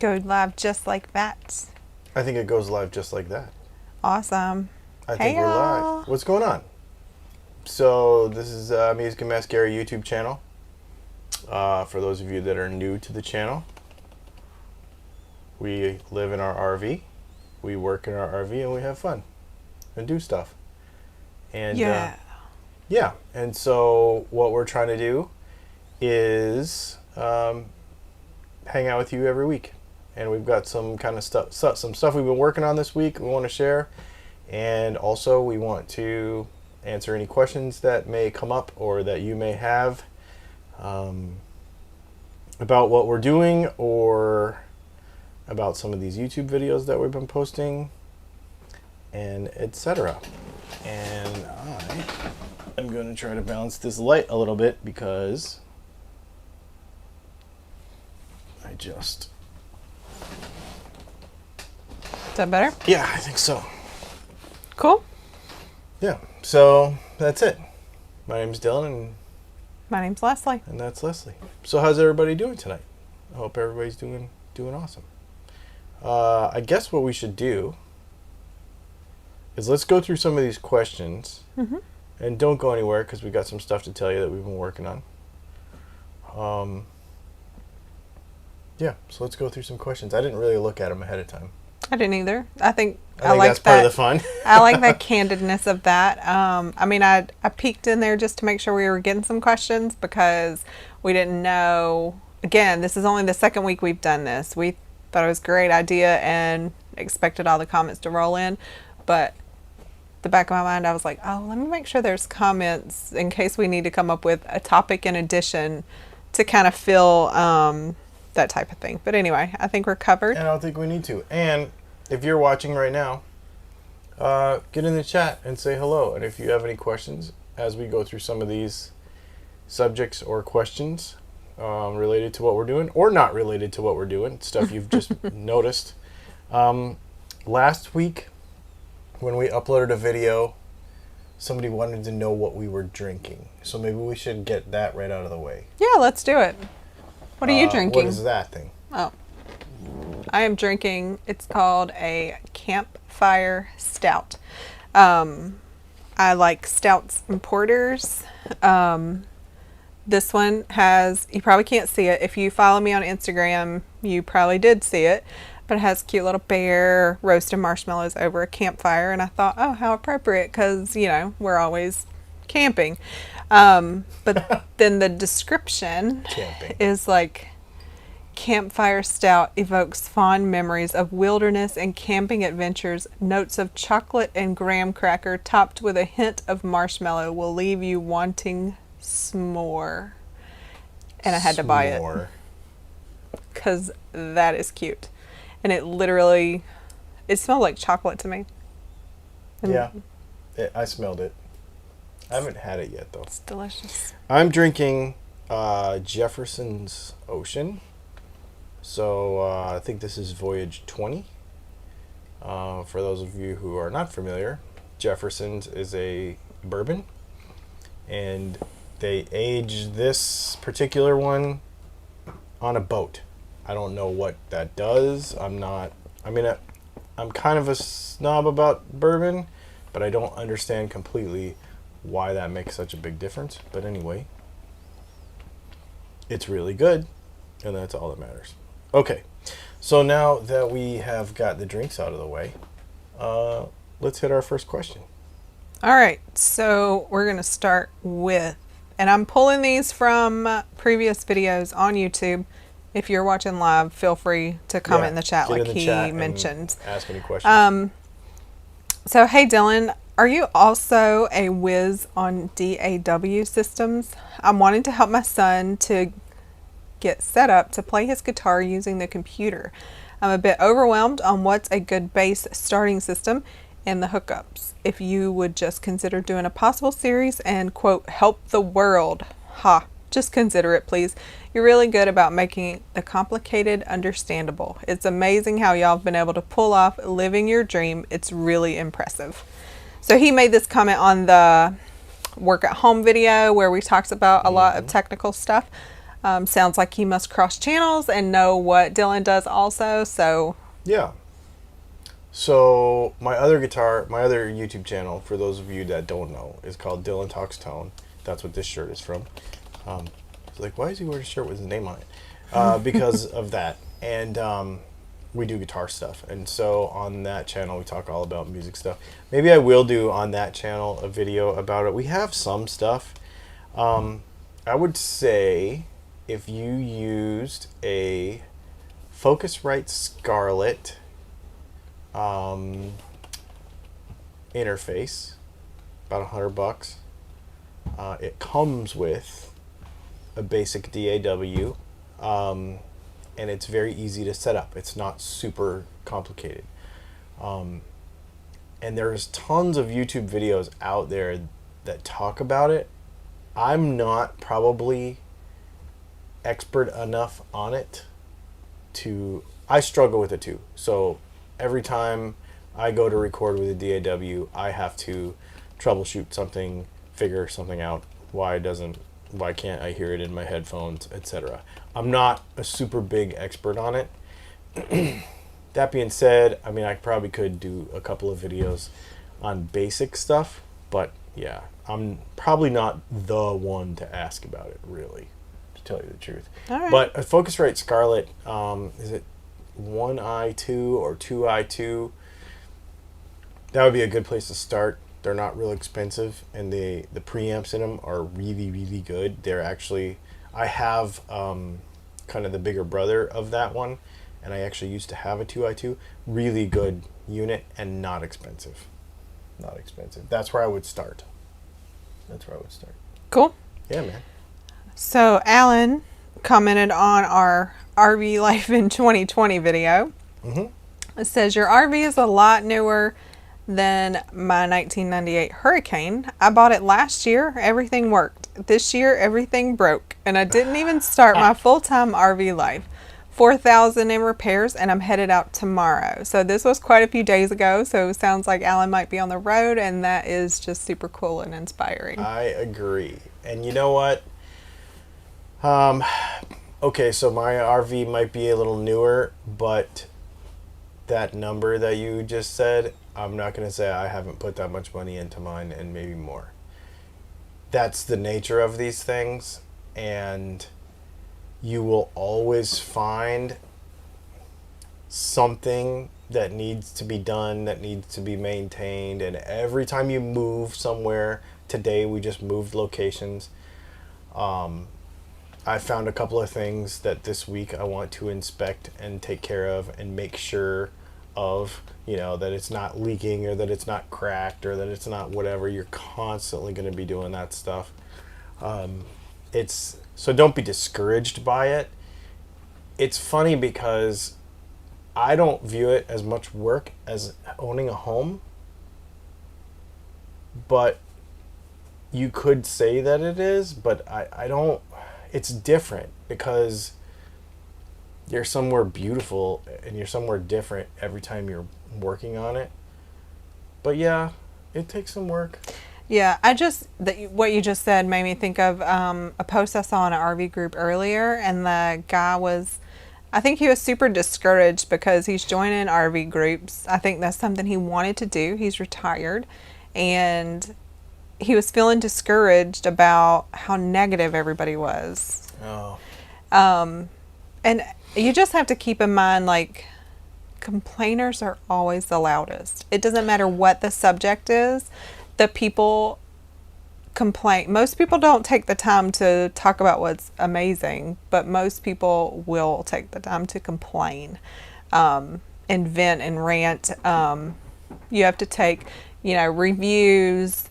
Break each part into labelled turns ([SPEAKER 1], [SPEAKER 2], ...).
[SPEAKER 1] Go live just like that.
[SPEAKER 2] I think it goes live just like that.
[SPEAKER 1] Awesome.
[SPEAKER 2] I think we're live. What's going on? So this is Music and Mascara YouTube channel. For those of you that are new to the channel, we live in our RV, we work in our RV, and we have fun and do stuff. And yeah. And so what we're trying to do is hang out with you every week. And we've got some kind of some stuff we've been working on this week we want to share. And also we want to answer any questions that may come up or that you may have about what we're doing or about some of these YouTube videos that we've been posting, and etc. And I'm going to try to balance this light a little bit because I just...
[SPEAKER 1] Is that better?
[SPEAKER 2] Yeah, I think so.
[SPEAKER 1] Cool.
[SPEAKER 2] Yeah, so that's it. My name's Dylan, and
[SPEAKER 1] my name's Leslie.
[SPEAKER 2] And that's Leslie. So how's everybody doing tonight? I hope everybody's doing awesome. I guess what we should do is let's go through some of these questions.
[SPEAKER 1] Mm-hmm.
[SPEAKER 2] And don't go anywhere because we got some stuff to tell you that we've been working on. Yeah, so let's go through some questions. I didn't really look at them ahead of time.
[SPEAKER 1] I didn't either. I think
[SPEAKER 2] like that's part of the fun.
[SPEAKER 1] I like the candidness of that. I mean, I peeked in there just to make sure we were getting some questions because we didn't know. Again, this is only the second week we've done this. We thought it was a great idea and expected all the comments to roll in. But the back of my mind, I was like, oh, let me make sure there's comments in case we need to come up with a topic in addition to kind of fill that type of thing. But anyway, I think we're covered.
[SPEAKER 2] And I don't think we need to. And if you're watching right now, get in the chat and say hello. And if you have any questions as we go through some of these subjects or questions related to what we're doing or not related to what we're doing, stuff you've just noticed. Last week when we uploaded a video, somebody wanted to know what we were drinking. So maybe we should get that right out of the way.
[SPEAKER 1] Yeah, let's do it. What are you drinking?
[SPEAKER 2] What is that thing?
[SPEAKER 1] Oh. I am drinking, it's called a Campfire Stout. I like stouts and porters. This one has, you probably can't see it. If you follow me on Instagram, you probably did see it. But it has cute little bear roasted marshmallows over a campfire. And I thought, oh, how appropriate, because, you know, we're always camping. But then the description is like, Campfire Stout evokes fond memories of wilderness and camping adventures. Notes of chocolate and graham cracker topped with a hint of marshmallow will leave you wanting s'more. And I had to buy it because that is cute. And it literally, it smelled like chocolate to me. And
[SPEAKER 2] yeah, I smelled it. I haven't had it yet, though.
[SPEAKER 1] It's delicious.
[SPEAKER 2] I'm drinking Jefferson's Ocean. So I think this is Voyage 20. For those of you who are not familiar, Jefferson's is a bourbon. And they age this particular one on a boat. I don't know what that does. I'm kind of a snob about bourbon, but I don't understand completely why that makes such a big difference. But anyway, it's really good, and that's all that matters. Okay, so now that we have got the drinks out of the way, let's hit our first question.
[SPEAKER 1] All right, so we're going to start with, and I'm pulling these from previous videos on YouTube. If you're watching live, feel free to comment in the chat like he mentioned.
[SPEAKER 2] Ask any questions.
[SPEAKER 1] So, hey Dylan, are you also a whiz on DAW systems? I'm wanting to help my son to get set up to play his guitar using the computer. I'm a bit overwhelmed on what's a good bass starting system and the hookups. If you would just consider doing a possible series and quote, help the world. Just consider it, please. You're really good about making the complicated understandable. It's amazing how y'all have been able to pull off living your dream. It's really impressive. So he made this comment on the work at home video where we talked about a lot of technical stuff. Sounds like he must cross channels and know what Dylan does also. So
[SPEAKER 2] Yeah. So my other YouTube channel, for those of you that don't know, is called Dylan Talks Tone. That's what this shirt is from. It's like, why is he wearing a shirt with his name on it? Because of that. And we do guitar stuff. And so on that channel, we talk all about music stuff. Maybe I will do on that channel a video about it. We have some stuff. I would say if you used a Focusrite Scarlett interface, about $100. It comes with a basic DAW, and it's very easy to set up. It's not super complicated. And there's tons of YouTube videos out there that talk about it. I'm not probably expert enough on it I struggle with it too. So every time I go to record with a DAW, I have to troubleshoot something, figure something out. Why can't I hear it in my headphones, etc. I'm not a super big expert on it. That being said, I mean, I probably could do a couple of videos on basic stuff, but yeah, I'm probably not the one to ask about it, really, to tell you the truth.
[SPEAKER 1] all right.
[SPEAKER 2] But a Focusrite Scarlett, is it 1i2 or 2i2? That would be a good place to start. They're not real expensive, and the preamps in them are really, really good. They're actually, I have kind of the bigger brother of that one, and I actually used to have a 2i2. Really good unit and not expensive. Not expensive. That's where I would start.
[SPEAKER 1] Cool.
[SPEAKER 2] Yeah, man.
[SPEAKER 1] So Alan commented on our RV life in 2020 video. It says, your RV is a lot newer than my 1998 Hurricane. I bought it last year. Everything worked. This year, everything broke. And I didn't even start my full-time RV life. $4,000 in repairs, and I'm headed out tomorrow. So this was quite a few days ago. So it sounds like Alan might be on the road, and that is just super cool and inspiring.
[SPEAKER 2] I agree. And you know what? Okay, so my RV might be a little newer, but that number that you just said, I'm not going to say I haven't put that much money into mine, and maybe more. That's the nature of these things, and you will always find something that needs to be done, that needs to be maintained, and every time you move somewhere, today we just moved locations, I found a couple of things that this week I want to inspect and take care of and make sure of, that it's not leaking or that it's not cracked or that it's not whatever. You're constantly going to be doing that stuff. So don't be discouraged by it. It's funny because I don't view it as much work as owning a home, but you could say that it is, but I don't. It's different because you're somewhere beautiful and you're somewhere different every time you're working on it. But yeah, it takes some work.
[SPEAKER 1] Yeah, what you just said made me think of a post I saw in an RV group earlier, and the guy I think he was super discouraged because he's joining RV groups. I think that's something he wanted to do. He's retired, and he was feeling discouraged about how negative everybody was.
[SPEAKER 2] Oh.
[SPEAKER 1] And you just have to keep in mind, like, complainers are always the loudest. It doesn't matter what the subject is. The people complain. Most people don't take the time to talk about what's amazing, but most people will take the time to complain, and vent and rant. You have to take, reviews,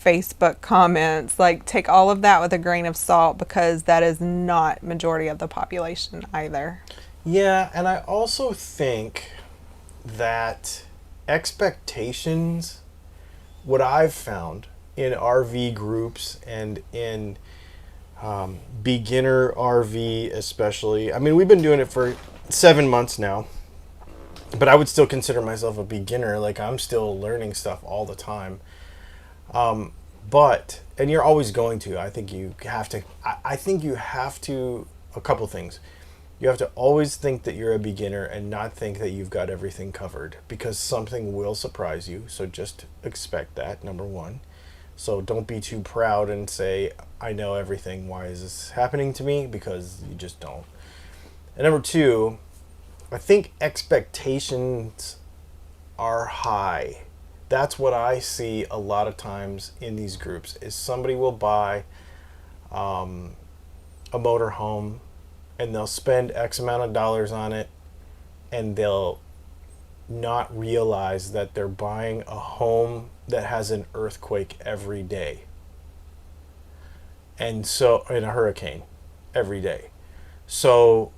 [SPEAKER 1] Facebook comments, like, take all of that with a grain of salt, because that is not majority of the population either.
[SPEAKER 2] Yeah, and I also think that expectations, what I've found in RV groups and in beginner RV especially, I mean, we've been doing it for 7 months now, but I would still consider myself a beginner. Like, I'm still learning stuff all the time. But, and you're always going to, I think you have to, I think you have to, a couple things. You have to always think that you're a beginner and not think that you've got everything covered, because something will surprise you. So just expect that, number one. So don't be too proud and say, I know everything. Why is this happening to me? Because you just don't. And number two, I think expectations are high. That's what I see a lot of times in these groups is somebody will buy a motorhome and they'll spend X amount of dollars on it and they'll not realize that they're buying a home that has an earthquake every day. And so, in a hurricane every day. So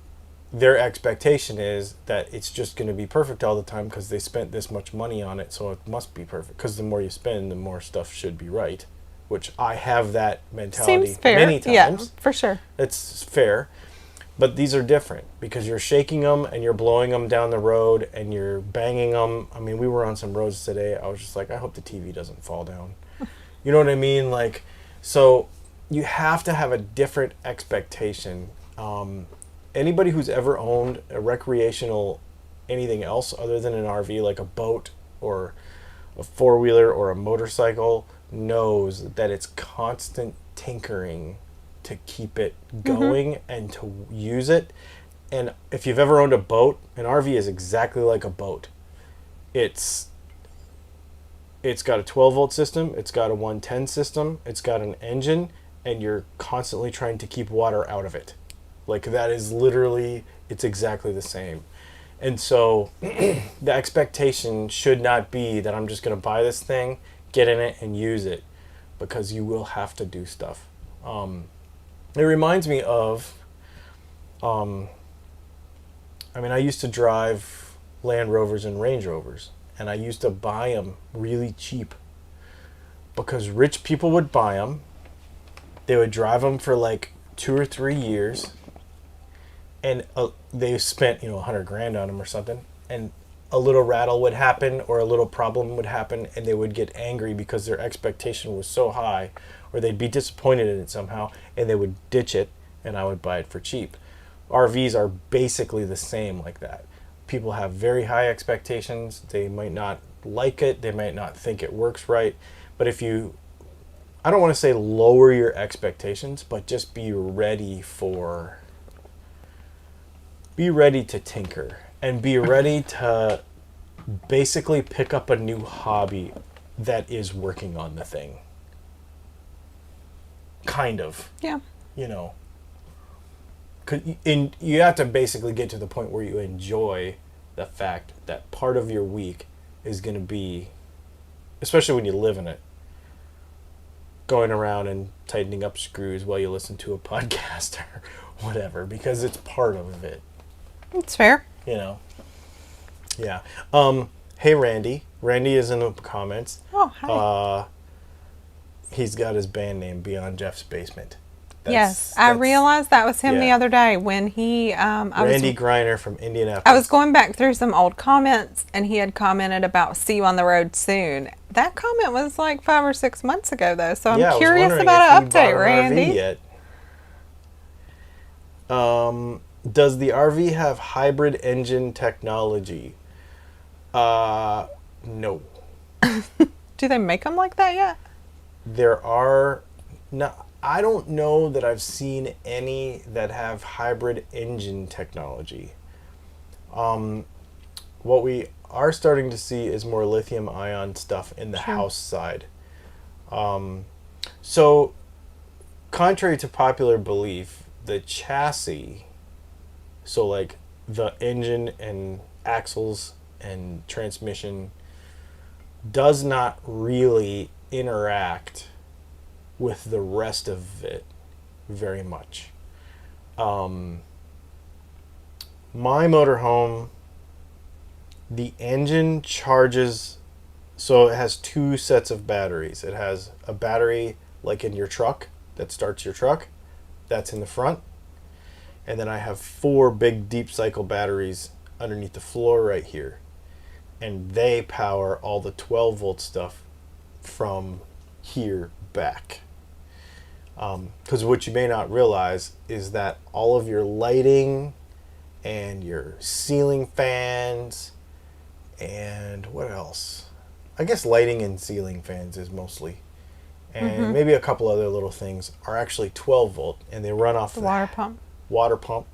[SPEAKER 2] their expectation is that it's just going to be perfect all the time because they spent this much money on it, so it must be perfect. Because the more you spend, the more stuff should be right. Which I have that mentality
[SPEAKER 1] Seems fair.
[SPEAKER 2] many times.
[SPEAKER 1] Yeah, for sure.
[SPEAKER 2] It's fair. But these are different because you're shaking them and you're blowing them down the road and you're banging them. I mean, we were on some roads today. I was just like, I hope the TV doesn't fall down. You know what I mean? Like, so you have to have a different expectation. Anybody who's ever owned a recreational anything else other than an RV, like a boat or a four-wheeler or a motorcycle, knows that it's constant tinkering to keep it going and to use it. And if you've ever owned a boat, an RV is exactly like a boat. It's got a 12-volt system, it's got a 110 system, it's got an engine, and you're constantly trying to keep water out of it. Like, that is literally, it's exactly the same. And so the expectation should not be that I'm just going to buy this thing, get in it, and use it, because you will have to do stuff. It reminds me of, I used to drive Land Rovers and Range Rovers, and I used to buy them really cheap because rich people would buy them. They would drive them for like 2 or 3 years, and they spent, $100,000 on them or something, and a little rattle would happen or a little problem would happen, and they would get angry because their expectation was so high, or they'd be disappointed in it somehow, and they would ditch it, and I would buy it for cheap. RVs are basically the same like that. People have very high expectations. They might not like it. They might not think it works right. But if you, I don't want to say lower your expectations, but just be ready to tinker and be ready to basically pick up a new hobby that is working on the thing. Kind of.
[SPEAKER 1] Yeah.
[SPEAKER 2] You have to basically get to the point where you enjoy the fact that part of your week is going to be, especially when you live in it, going around and tightening up screws while you listen to a podcast or whatever, because it's part of it.
[SPEAKER 1] It's fair.
[SPEAKER 2] Yeah. Hey, Randy. Randy is in the comments.
[SPEAKER 1] Oh, hi.
[SPEAKER 2] He's got his band name Beyond Jeff's Basement.
[SPEAKER 1] Yes, I realized that was him the other day when he...
[SPEAKER 2] Randy Greiner from Indianapolis.
[SPEAKER 1] I was going back through some old comments, and he had commented about "see you on the road soon." That comment was like 5 or 6 months ago, though, so I'm curious about an update, Randy.
[SPEAKER 2] Yet. Does the RV have hybrid engine technology? No.
[SPEAKER 1] Do they make them like that yet?
[SPEAKER 2] There are... No, I don't know that I've seen any that have hybrid engine technology. What we are starting to see is more lithium-ion stuff in the house side. So, contrary to popular belief, the chassis, so like the engine and axles and transmission, does not really interact with the rest of it very much. My motorhome, the engine charges, so it has 2 sets of batteries. It has a battery like in your truck that starts your truck, that's in the front, and then I have 4 big deep cycle batteries underneath the floor right here, and they power all the 12-volt stuff from here back. Because what you may not realize is that all of your lighting and your ceiling fans and what else? I guess lighting and ceiling fans is mostly. And maybe a couple other little things are actually 12 volt, and they run off
[SPEAKER 1] the water pump.
[SPEAKER 2] Water pump.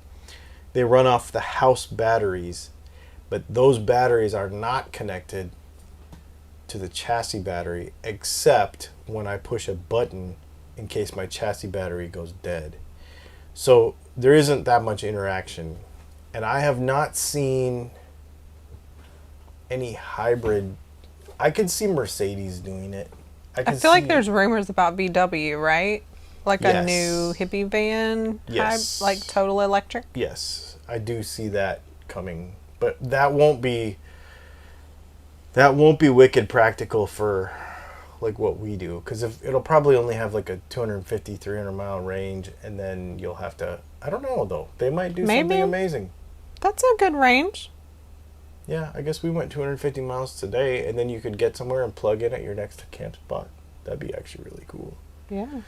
[SPEAKER 2] They run off the house batteries, but those batteries are not connected to the chassis battery except when I push a button in case my chassis battery goes dead. So there isn't that much interaction. And I have not seen any hybrid. I could see Mercedes doing it.
[SPEAKER 1] I feel like there's rumors about VW, right? Like
[SPEAKER 2] Yes.
[SPEAKER 1] a new hippie van,
[SPEAKER 2] Yes.
[SPEAKER 1] like total electric.
[SPEAKER 2] Yes, I do see that coming. But that won't be wicked practical for like what we do, because if it'll probably only have like a 250 300 mile range, and then you'll have to, I don't know though, they might do something amazing.
[SPEAKER 1] That's a good range.
[SPEAKER 2] Yeah, I guess we went 250 miles today, and then you could get somewhere and plug in at your next camp spot. That'd be actually really cool.
[SPEAKER 1] Yeah,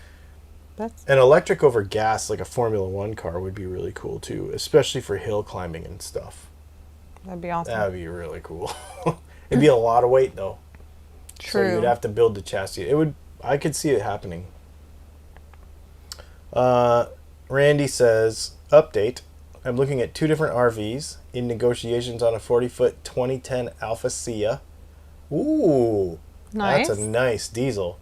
[SPEAKER 2] an electric over gas, like a Formula One car, would be really cool too, especially for hill climbing and stuff.
[SPEAKER 1] That'd be awesome.
[SPEAKER 2] That'd be really cool. It'd be a lot of weight though.
[SPEAKER 1] True.
[SPEAKER 2] So you'd have to build the chassis. I could see it happening. Randy says, update. I'm looking at 2 different RVs in negotiations on a 40-foot 2010 Alfa Sia. Ooh.
[SPEAKER 1] Nice.
[SPEAKER 2] That's a nice diesel.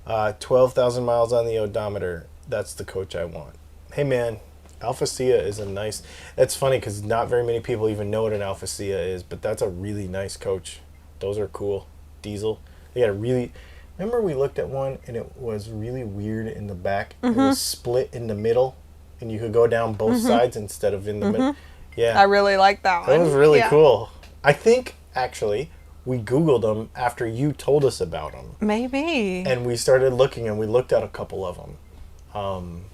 [SPEAKER 2] 12,000 miles on the odometer. That's the coach I want. Hey man, Alfa Sia is a nice... It's funny because not very many people even know what an Alfa Sia is, but that's a really nice coach. Those are cool. Diesel. They got a really... Remember we looked at one and it was really weird in the back? It was split in the middle and you could go down both sides instead of in the middle. Yeah.
[SPEAKER 1] I really like that one.
[SPEAKER 2] That was really cool. I think, actually, we Googled them after you told us about them.
[SPEAKER 1] Maybe.
[SPEAKER 2] And we started looking and we looked at a couple of them.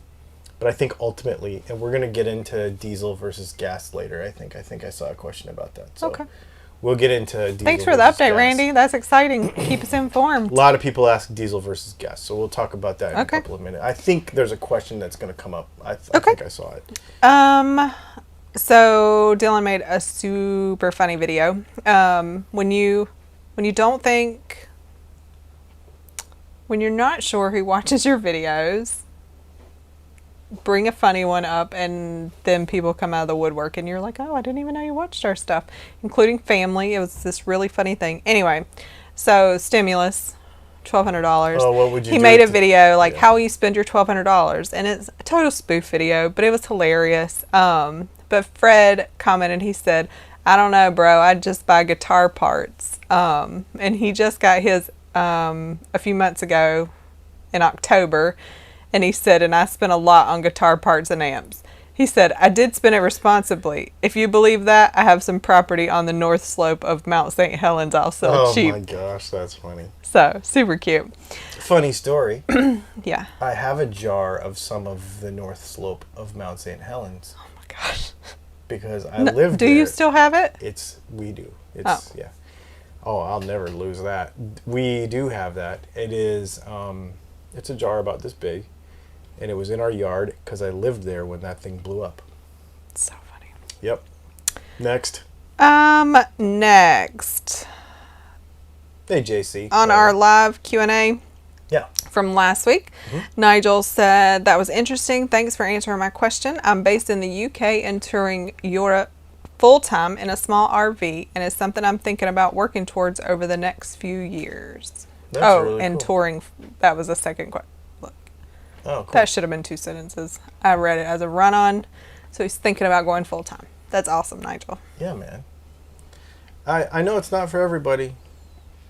[SPEAKER 2] But I think ultimately, and we're going to get into diesel versus gas later, I think I saw a question about that. So
[SPEAKER 1] okay.
[SPEAKER 2] We'll get into diesel.
[SPEAKER 1] Thanks for the update, Randy. That's exciting. Keep us informed.
[SPEAKER 2] A lot of people ask diesel versus gas, so we'll talk about that in a couple of minutes. I think there's a question that's going to come up. I think I saw it.
[SPEAKER 1] So Dylan made a super funny video. When you don't think, when you're not sure who watches your videos, bring a funny one up and then people come out of the woodwork and you're like, oh, I didn't even know you watched our stuff, including family. It was this really funny thing. Anyway, so stimulus, $1,200.
[SPEAKER 2] Oh, what would you do?
[SPEAKER 1] He made a video like how you spend your $1,200, and it's a total spoof video, but it was hilarious. But Fred commented, he said, I don't know, bro, I'd just buy guitar parts. And he just got his a few months ago in October. And he said, and I spent a lot on guitar parts and amps. He said, I did spend it responsibly. If you believe that, I have some property on the north slope of Mount St. Helens I'll sell cheap.
[SPEAKER 2] Oh my gosh, that's funny.
[SPEAKER 1] So, super cute.
[SPEAKER 2] Funny story.
[SPEAKER 1] Yeah.
[SPEAKER 2] I have a jar of some of the north slope of Mount St. Helens.
[SPEAKER 1] Oh my gosh.
[SPEAKER 2] Because I lived
[SPEAKER 1] there. Do you still have it?
[SPEAKER 2] We do. Yeah. Oh, I'll never lose that. We do have that. It is, it's a jar about this big. And it was in our yard because I lived there when that thing blew up.
[SPEAKER 1] It's so funny.
[SPEAKER 2] Yep. Next.
[SPEAKER 1] Next.
[SPEAKER 2] Hey, JC.
[SPEAKER 1] On our live Q&A.
[SPEAKER 2] Yeah.
[SPEAKER 1] From last week, Nigel said, that was interesting. Thanks for answering my question. I'm based in the UK and touring Europe full-time in a small RV, and it's something I'm thinking about working towards over the next few years.
[SPEAKER 2] That's really
[SPEAKER 1] and
[SPEAKER 2] cool.
[SPEAKER 1] touring, that was a second question.
[SPEAKER 2] Oh, cool.
[SPEAKER 1] That should have been 2 sentences. I read it as a run-on, so he's thinking about going full-time. That's awesome, Nigel.
[SPEAKER 2] Yeah, man. I know it's not for everybody,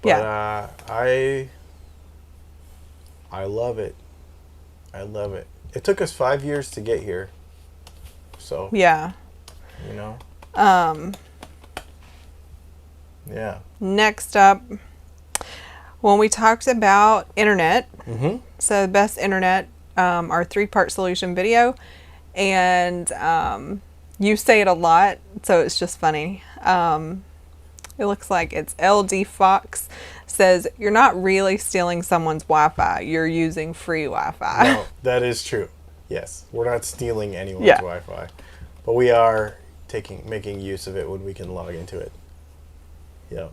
[SPEAKER 2] but I love it. I love it. It took us 5 years to get here, so
[SPEAKER 1] yeah,
[SPEAKER 2] you know. Yeah.
[SPEAKER 1] Next up, when we talked about internet, so the best internet, our 3-part solution video, and you say it a lot, so it's just funny. It looks like it's LD Fox. Says, you're not really stealing someone's Wi-Fi. You're using free Wi-Fi.
[SPEAKER 2] No, that is true. Yes, we're not stealing anyone's
[SPEAKER 1] Yeah.
[SPEAKER 2] Wi-Fi, but we are making use of it when we can log into it. Yeah.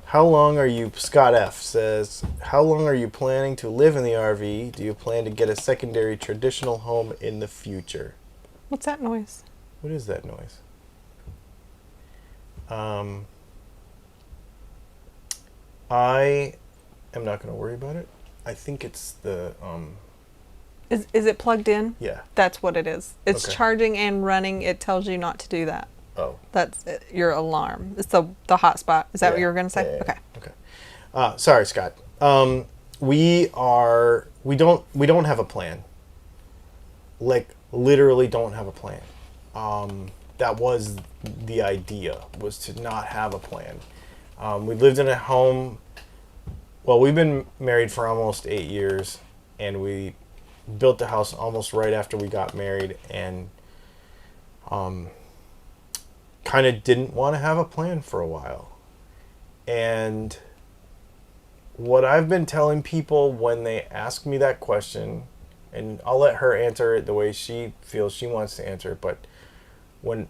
[SPEAKER 2] How long are you, Scott F says, how long are you planning to live in the RV? Do you plan to get a secondary traditional home in the future?
[SPEAKER 1] What's that noise?
[SPEAKER 2] What is that noise? I am not going to worry about it. I think it's the,
[SPEAKER 1] Is it plugged in?
[SPEAKER 2] yeah.
[SPEAKER 1] That's what it is. It's
[SPEAKER 2] Okay.
[SPEAKER 1] charging and running. It tells you not to do that.
[SPEAKER 2] Oh.
[SPEAKER 1] That's it, your alarm. It's the hotspot. Is that what you were going to say?
[SPEAKER 2] Yeah,
[SPEAKER 1] Okay.
[SPEAKER 2] Okay. Sorry, Scott. We don't have a plan. Like, literally don't have a plan. That was the idea, was to not have a plan. We lived in a home. Well, we've been married for almost 8 years, and we built the house almost right after we got married, and kind of didn't want to have a plan for a while. And what I've been telling people when they ask me that question, and I'll let her answer it the way she feels she wants to answer it, but when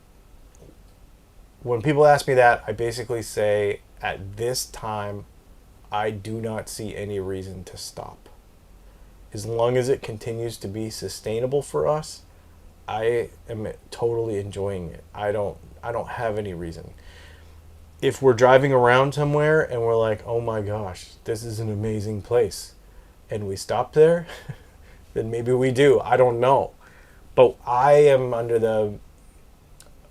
[SPEAKER 2] people ask me that, I basically say, at this time, I do not see any reason to stop. As long as it continues to be sustainable for us, I am totally enjoying it. I don't have any reason. If we're driving around somewhere and we're like, oh my gosh, this is an amazing place, and we stop there, then maybe we do. I don't know. But I am under the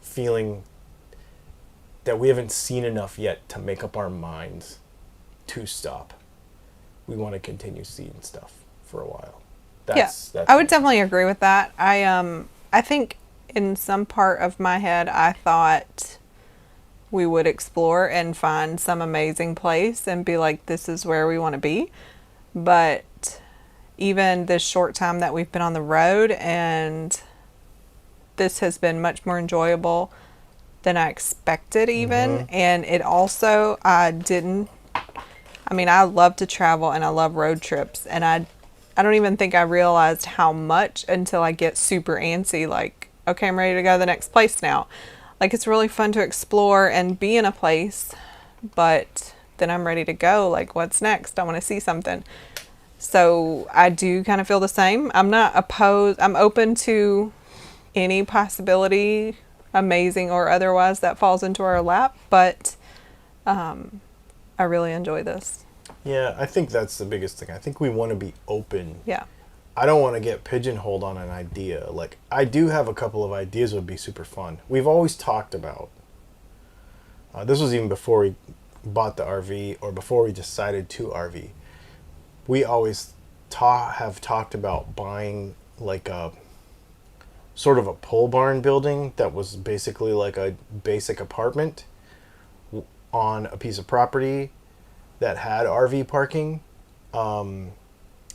[SPEAKER 2] feeling that we haven't seen enough yet to make up our minds to stop. We want to continue seeing stuff for a while. That's
[SPEAKER 1] I would definitely agree with that. I think in some part of my head, I thought we would explore and find some amazing place and be like, this is where we want to be. But even this short time that we've been on the road, and this has been much more enjoyable than I expected even.
[SPEAKER 2] Mm-hmm.
[SPEAKER 1] And it also, I love to travel and I love road trips, and I don't even think I realized how much until I get super antsy, like, okay, I'm ready to go to the next place now. Like, it's really fun to explore and be in a place, but then I'm ready to go. Like, what's next? I want to see something. So I do kind of feel the same. I'm not opposed. I'm open to any possibility, amazing or otherwise, that falls into our lap, but I really enjoy this.
[SPEAKER 2] Yeah, I think that's the biggest thing. I think we want to be open.
[SPEAKER 1] Yeah.
[SPEAKER 2] I don't want to get pigeonholed on an idea. Like, I do have a couple of ideas that would be super fun. We've always talked about, this was even before we bought the RV or before we decided to RV. We always have talked about buying like a sort of a pole barn building that was basically like a basic apartment on a piece of property that had RV parking,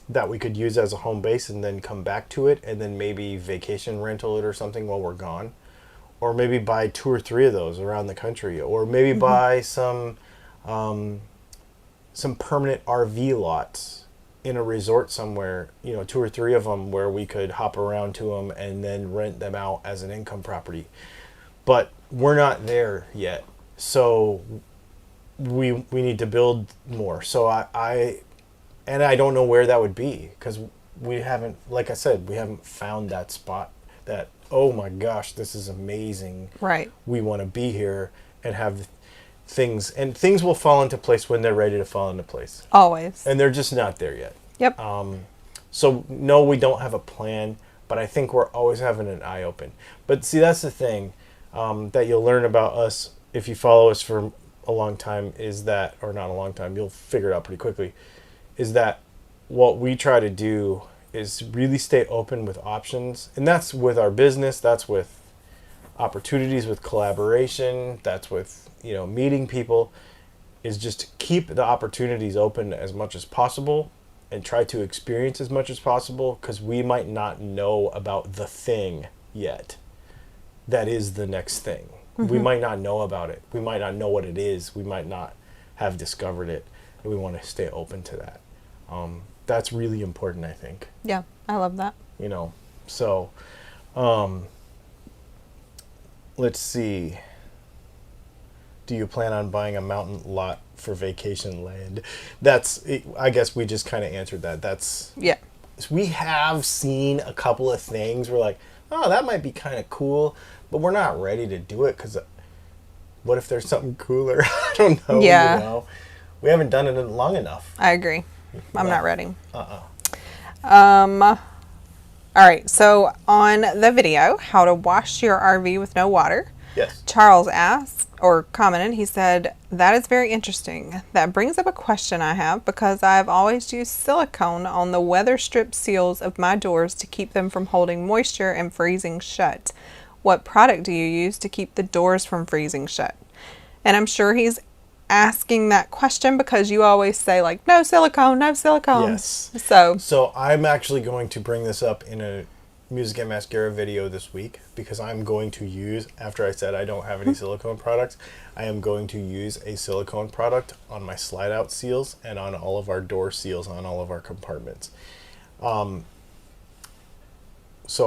[SPEAKER 2] that we could use as a home base and then come back to it and then maybe vacation rental it or something while we're gone. Or maybe buy 2 or 3 of those around the country. Or maybe buy some permanent RV lots in a resort somewhere, 2 or 3 of them where we could hop around to them and then rent them out as an income property. But we're not there yet. So we need to build more. So I don't know where that would be, because we haven't, like I said, we haven't found that spot that, oh my gosh, this is amazing.
[SPEAKER 1] Right.
[SPEAKER 2] We want to be here and have things, and things will fall into place when they're ready to fall into place.
[SPEAKER 1] Always.
[SPEAKER 2] And they're just not there yet.
[SPEAKER 1] Yep.
[SPEAKER 2] So no, we don't have a plan, but I think we're always having an eye open. But see, that's the thing that you'll learn about us if you follow us for a long time, is that, or not a long time, you'll figure it out pretty quickly, is that what we try to do is really stay open with options. And that's with our business, that's with opportunities, with collaboration, that's with, meeting people, is just keep the opportunities open as much as possible and try to experience as much as possible, because we might not know about the thing yet that is the next thing. We might not know about it. We might not know what it is. We might not have discovered it. And we want to stay open to that. That's really important, I think.
[SPEAKER 1] Yeah, I love that.
[SPEAKER 2] You know, so let's see. Do you plan on buying a mountain lot for vacation land? I guess we just kind of answered that.
[SPEAKER 1] Yeah.
[SPEAKER 2] We have seen a couple of things. We're like, oh, that might be kind of cool, but we're not ready to do it because what if there's something cooler? I don't know.
[SPEAKER 1] Yeah.
[SPEAKER 2] You know? We haven't done it in long enough.
[SPEAKER 1] I agree. I'm not ready.
[SPEAKER 2] Uh-uh.
[SPEAKER 1] All right. So on the video, how to wash your RV with no water.
[SPEAKER 2] Yes.
[SPEAKER 1] Charles asked or commented, he said, that is very interesting. That brings up a question I have because I've always used silicone on the weather strip seals of my doors to keep them from holding moisture and freezing shut. What product do you use to keep the doors from freezing shut? And I'm sure he's asking that question because you always say like, no silicone, no silicone.
[SPEAKER 2] Yes.
[SPEAKER 1] So
[SPEAKER 2] I'm actually going to bring this up in a Music and Mascara video this week because I'm going to use, after I said I don't have any silicone products, I am going to use a silicone product on my slide out seals and on all of our door seals on all of our compartments. So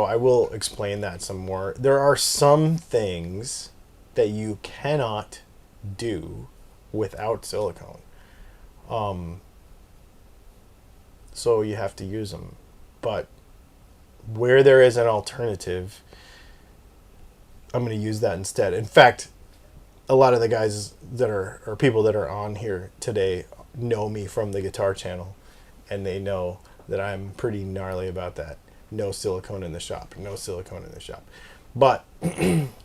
[SPEAKER 2] I will explain that some more. There are some things that you cannot do without silicone. So you have to use them. But where there is an alternative, I'm going to use that instead. In fact, a lot of the guys that are, or people that are on here today know me from the guitar channel, and they know that I'm pretty gnarly about that. No silicone in the shop. No silicone in the shop. But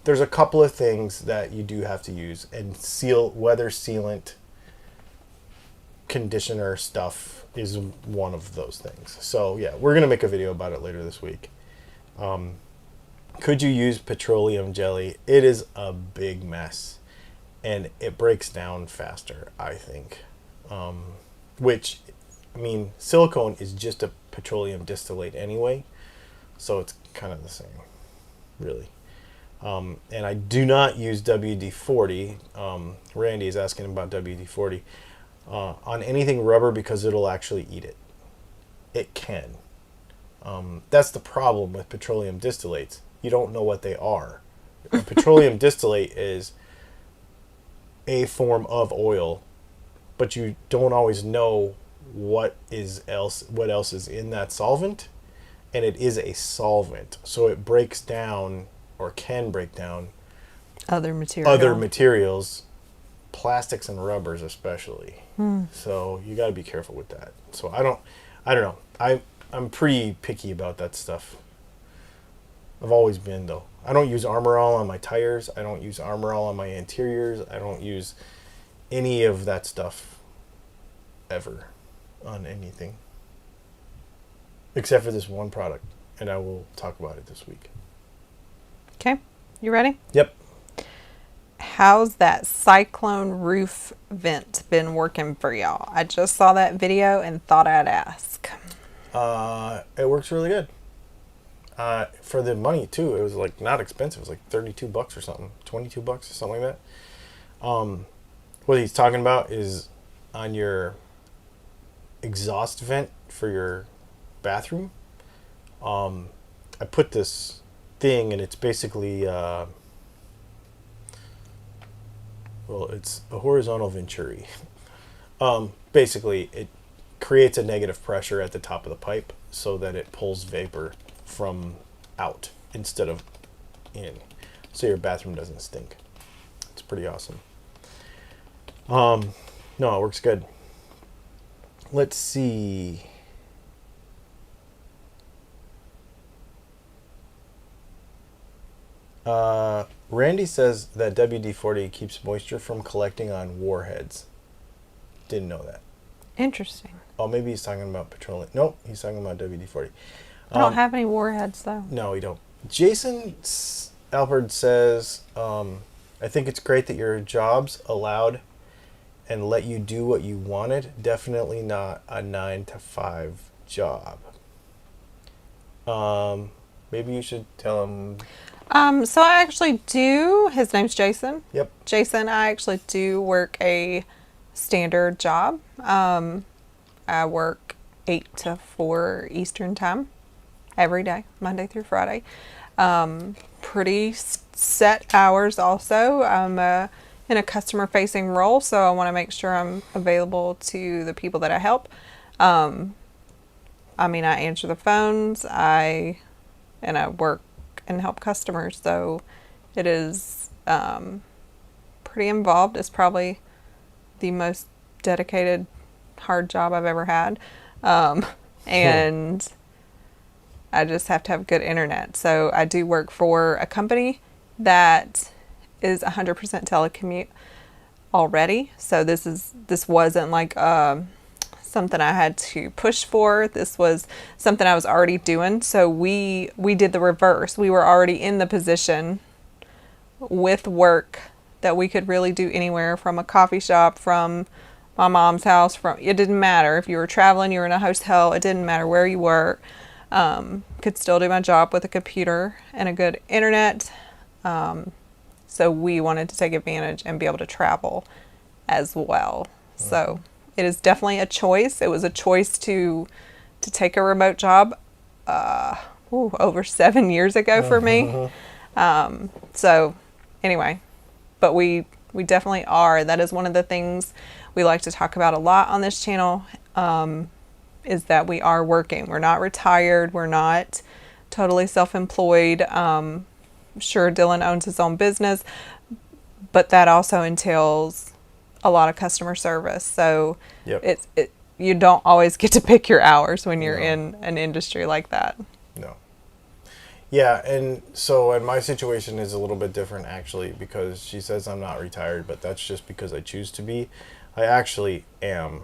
[SPEAKER 2] there's a couple of things that you do have to use, and weather sealant conditioner stuff is one of those things. So yeah, we're gonna make a video about it later this week. Could you use petroleum jelly? It is a big mess, and it breaks down faster, I think. Which, I mean, silicone is just a petroleum distillate anyway, so it's kind of the same, really. And I do not use WD-40. Randy is asking about WD-40 on anything rubber because it'll actually eat it. It can. That's the problem with petroleum distillates. You don't know what they are. A petroleum distillate is a form of oil, but you don't always know what else is in that solvent, and it is a solvent, so it breaks down or can break down
[SPEAKER 1] other
[SPEAKER 2] materials, plastics and rubbers especially. So you got to be careful with that. So I don't know. I'm pretty picky about that stuff. I've always been, though. I don't use Armor All on my tires. I don't use Armor All on my interiors. I don't use any of that stuff ever on anything. Except for this one product. And I will talk about it this week.
[SPEAKER 1] Okay. You ready?
[SPEAKER 2] Yep.
[SPEAKER 1] How's that cyclone roof vent been working for y'all? I just saw that video and thought I'd ask.
[SPEAKER 2] It works really good. For the money too, it was like not expensive. It was like $32 or something, $22 or something like that. What he's talking about is on your exhaust vent for your bathroom. I put this thing, and it's basically it's a horizontal venturi. Basically, it creates a negative pressure at the top of the pipe so that it pulls vapor from out instead of in, so your bathroom doesn't stink. It's pretty awesome. No, it works good. Let's see. Randy says that WD-40 keeps moisture from collecting on warheads. Didn't know that.
[SPEAKER 1] Interesting.
[SPEAKER 2] Oh, maybe he's talking about petroleum. Nope, he's talking about WD-40.
[SPEAKER 1] I don't have any warheads, though.
[SPEAKER 2] No, you don't. Jason Alpert says, I think it's great that your jobs allowed and let you do what you wanted. Definitely not a 9-to-5 job. Maybe you should tell him
[SPEAKER 1] So I actually do. His name's Jason.
[SPEAKER 2] Yep.
[SPEAKER 1] Jason, I actually do work a standard job. I work 8 to 4 Eastern time every day, Monday through Friday. Pretty set hours also. I'm in a customer facing role, so I want to make sure I'm available to the people that I help. I mean, I answer the phones, and I work and help customers, so it is pretty involved. It's probably the most dedicated, hard job I've ever had. And I just have to have good internet. So I do work for a company that is 100% telecommute already. So this wasn't like something I had to push for. This was something I was already doing. So we did the reverse. We were already in the position with work that we could really do anywhere, from a coffee shop, from my mom's house, from, it didn't matter if you were traveling, you were in a hotel, it didn't matter where you were. Could still do my job with a computer and a good internet. So we wanted to take advantage and be able to travel as well. So it is definitely a choice. It was a choice to take a remote job over 7 years ago for me. So anyway, but we definitely are. That is one of the things we like to talk about a lot on this channel, is that we are working. We're not retired. We're not totally self-employed. Sure, Dylan owns his own business, but that also entails a lot of customer service. So
[SPEAKER 2] Yep.
[SPEAKER 1] you don't always get to pick your hours when you're in an industry like that.
[SPEAKER 2] No. Yeah, and my situation is a little bit different actually, because she says I'm not retired, but that's just because I choose to be. I actually am.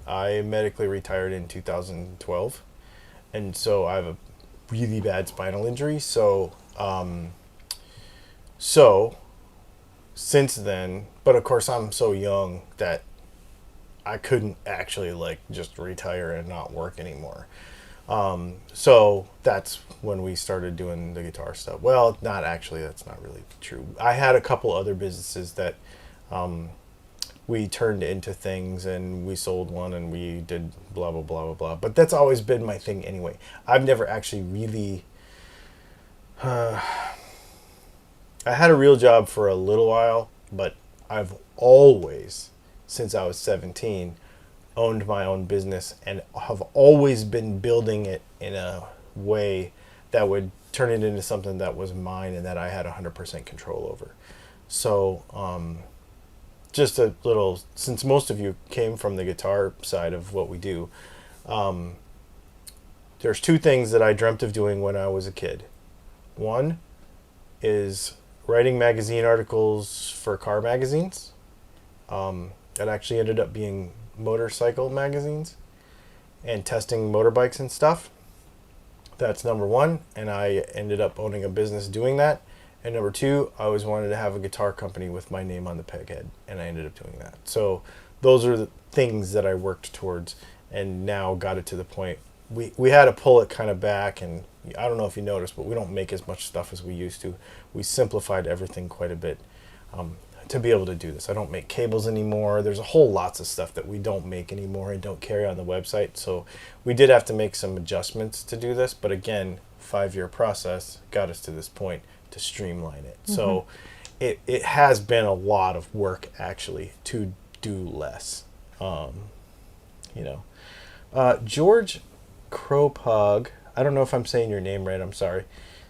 [SPEAKER 2] I medically retired in 2012, and so I have a really bad spinal injury. So since then, but of course I'm so young that I couldn't actually like just retire and not work anymore. So that's when we started doing the guitar stuff. Well, not actually, that's not really true. I had a couple other businesses that we turned into things, and we sold one, and we did blah, blah, blah, blah, blah. But that's always been my thing anyway. I've never actually really... I had a real job for a little while, but I've always, since I was 17, owned my own business and have always been building it in a way that would turn it into something that was mine and that I had 100% control over. So, just a little, since most of you came from the guitar side of what we do, there's two things that I dreamt of doing when I was a kid. One is writing magazine articles for car magazines. That actually ended up being motorcycle magazines and testing motorbikes and stuff. That's number one, and I ended up owning a business doing that. And number two, I always wanted to have a guitar company with my name on the peghead, and I ended up doing that. So those are the things that I worked towards, and now got it to the point. We had to pull it kind of back, and I don't know if you noticed, but we don't make as much stuff as we used to. We simplified everything quite a bit to be able to do this. I don't make cables anymore. There's a whole lots of stuff that we don't make anymore and don't carry on the website. So we did have to make some adjustments to do this, but again, 5-year process got us to this point to streamline it. Mm-hmm. So it has been a lot of work actually to do less. George Kropog, I don't know if I'm saying your name right, I'm sorry,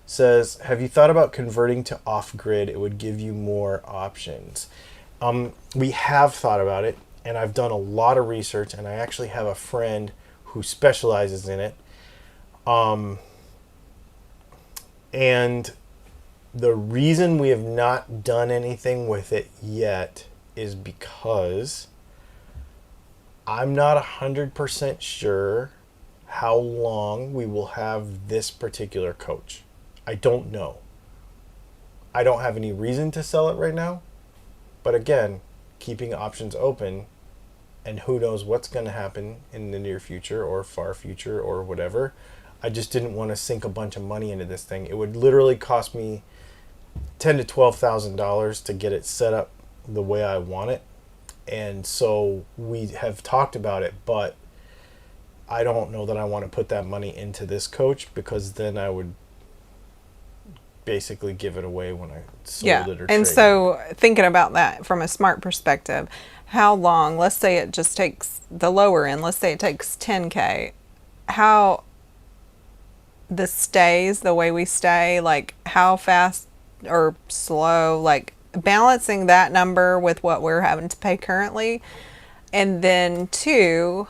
[SPEAKER 2] says, have you thought about converting to off-grid? It would give you more options. We have thought about it, and I've done a lot of research, and I actually have a friend who specializes in it. And the reason we have not done anything with it yet is because I'm not 100% sure how long we will have this particular coach. I don't know. I don't have any reason to sell it right now. But again, keeping options open, and who knows what's going to happen in the near future or far future or whatever. I just didn't want to sink a bunch of money into this thing. It would literally cost me $10,000 to $12,000 to get it set up the way I want it. And so we have talked about it, but I don't know that I want to put that money into this coach, because then I would basically give it away when I sold it or
[SPEAKER 1] And
[SPEAKER 2] traded
[SPEAKER 1] so thinking about that from a smart perspective, how long, let's say it just takes the lower end, let's say it takes 10K, how this stays the way we stay, like how fast or slow, like balancing that number with what we're having to pay currently. And then two,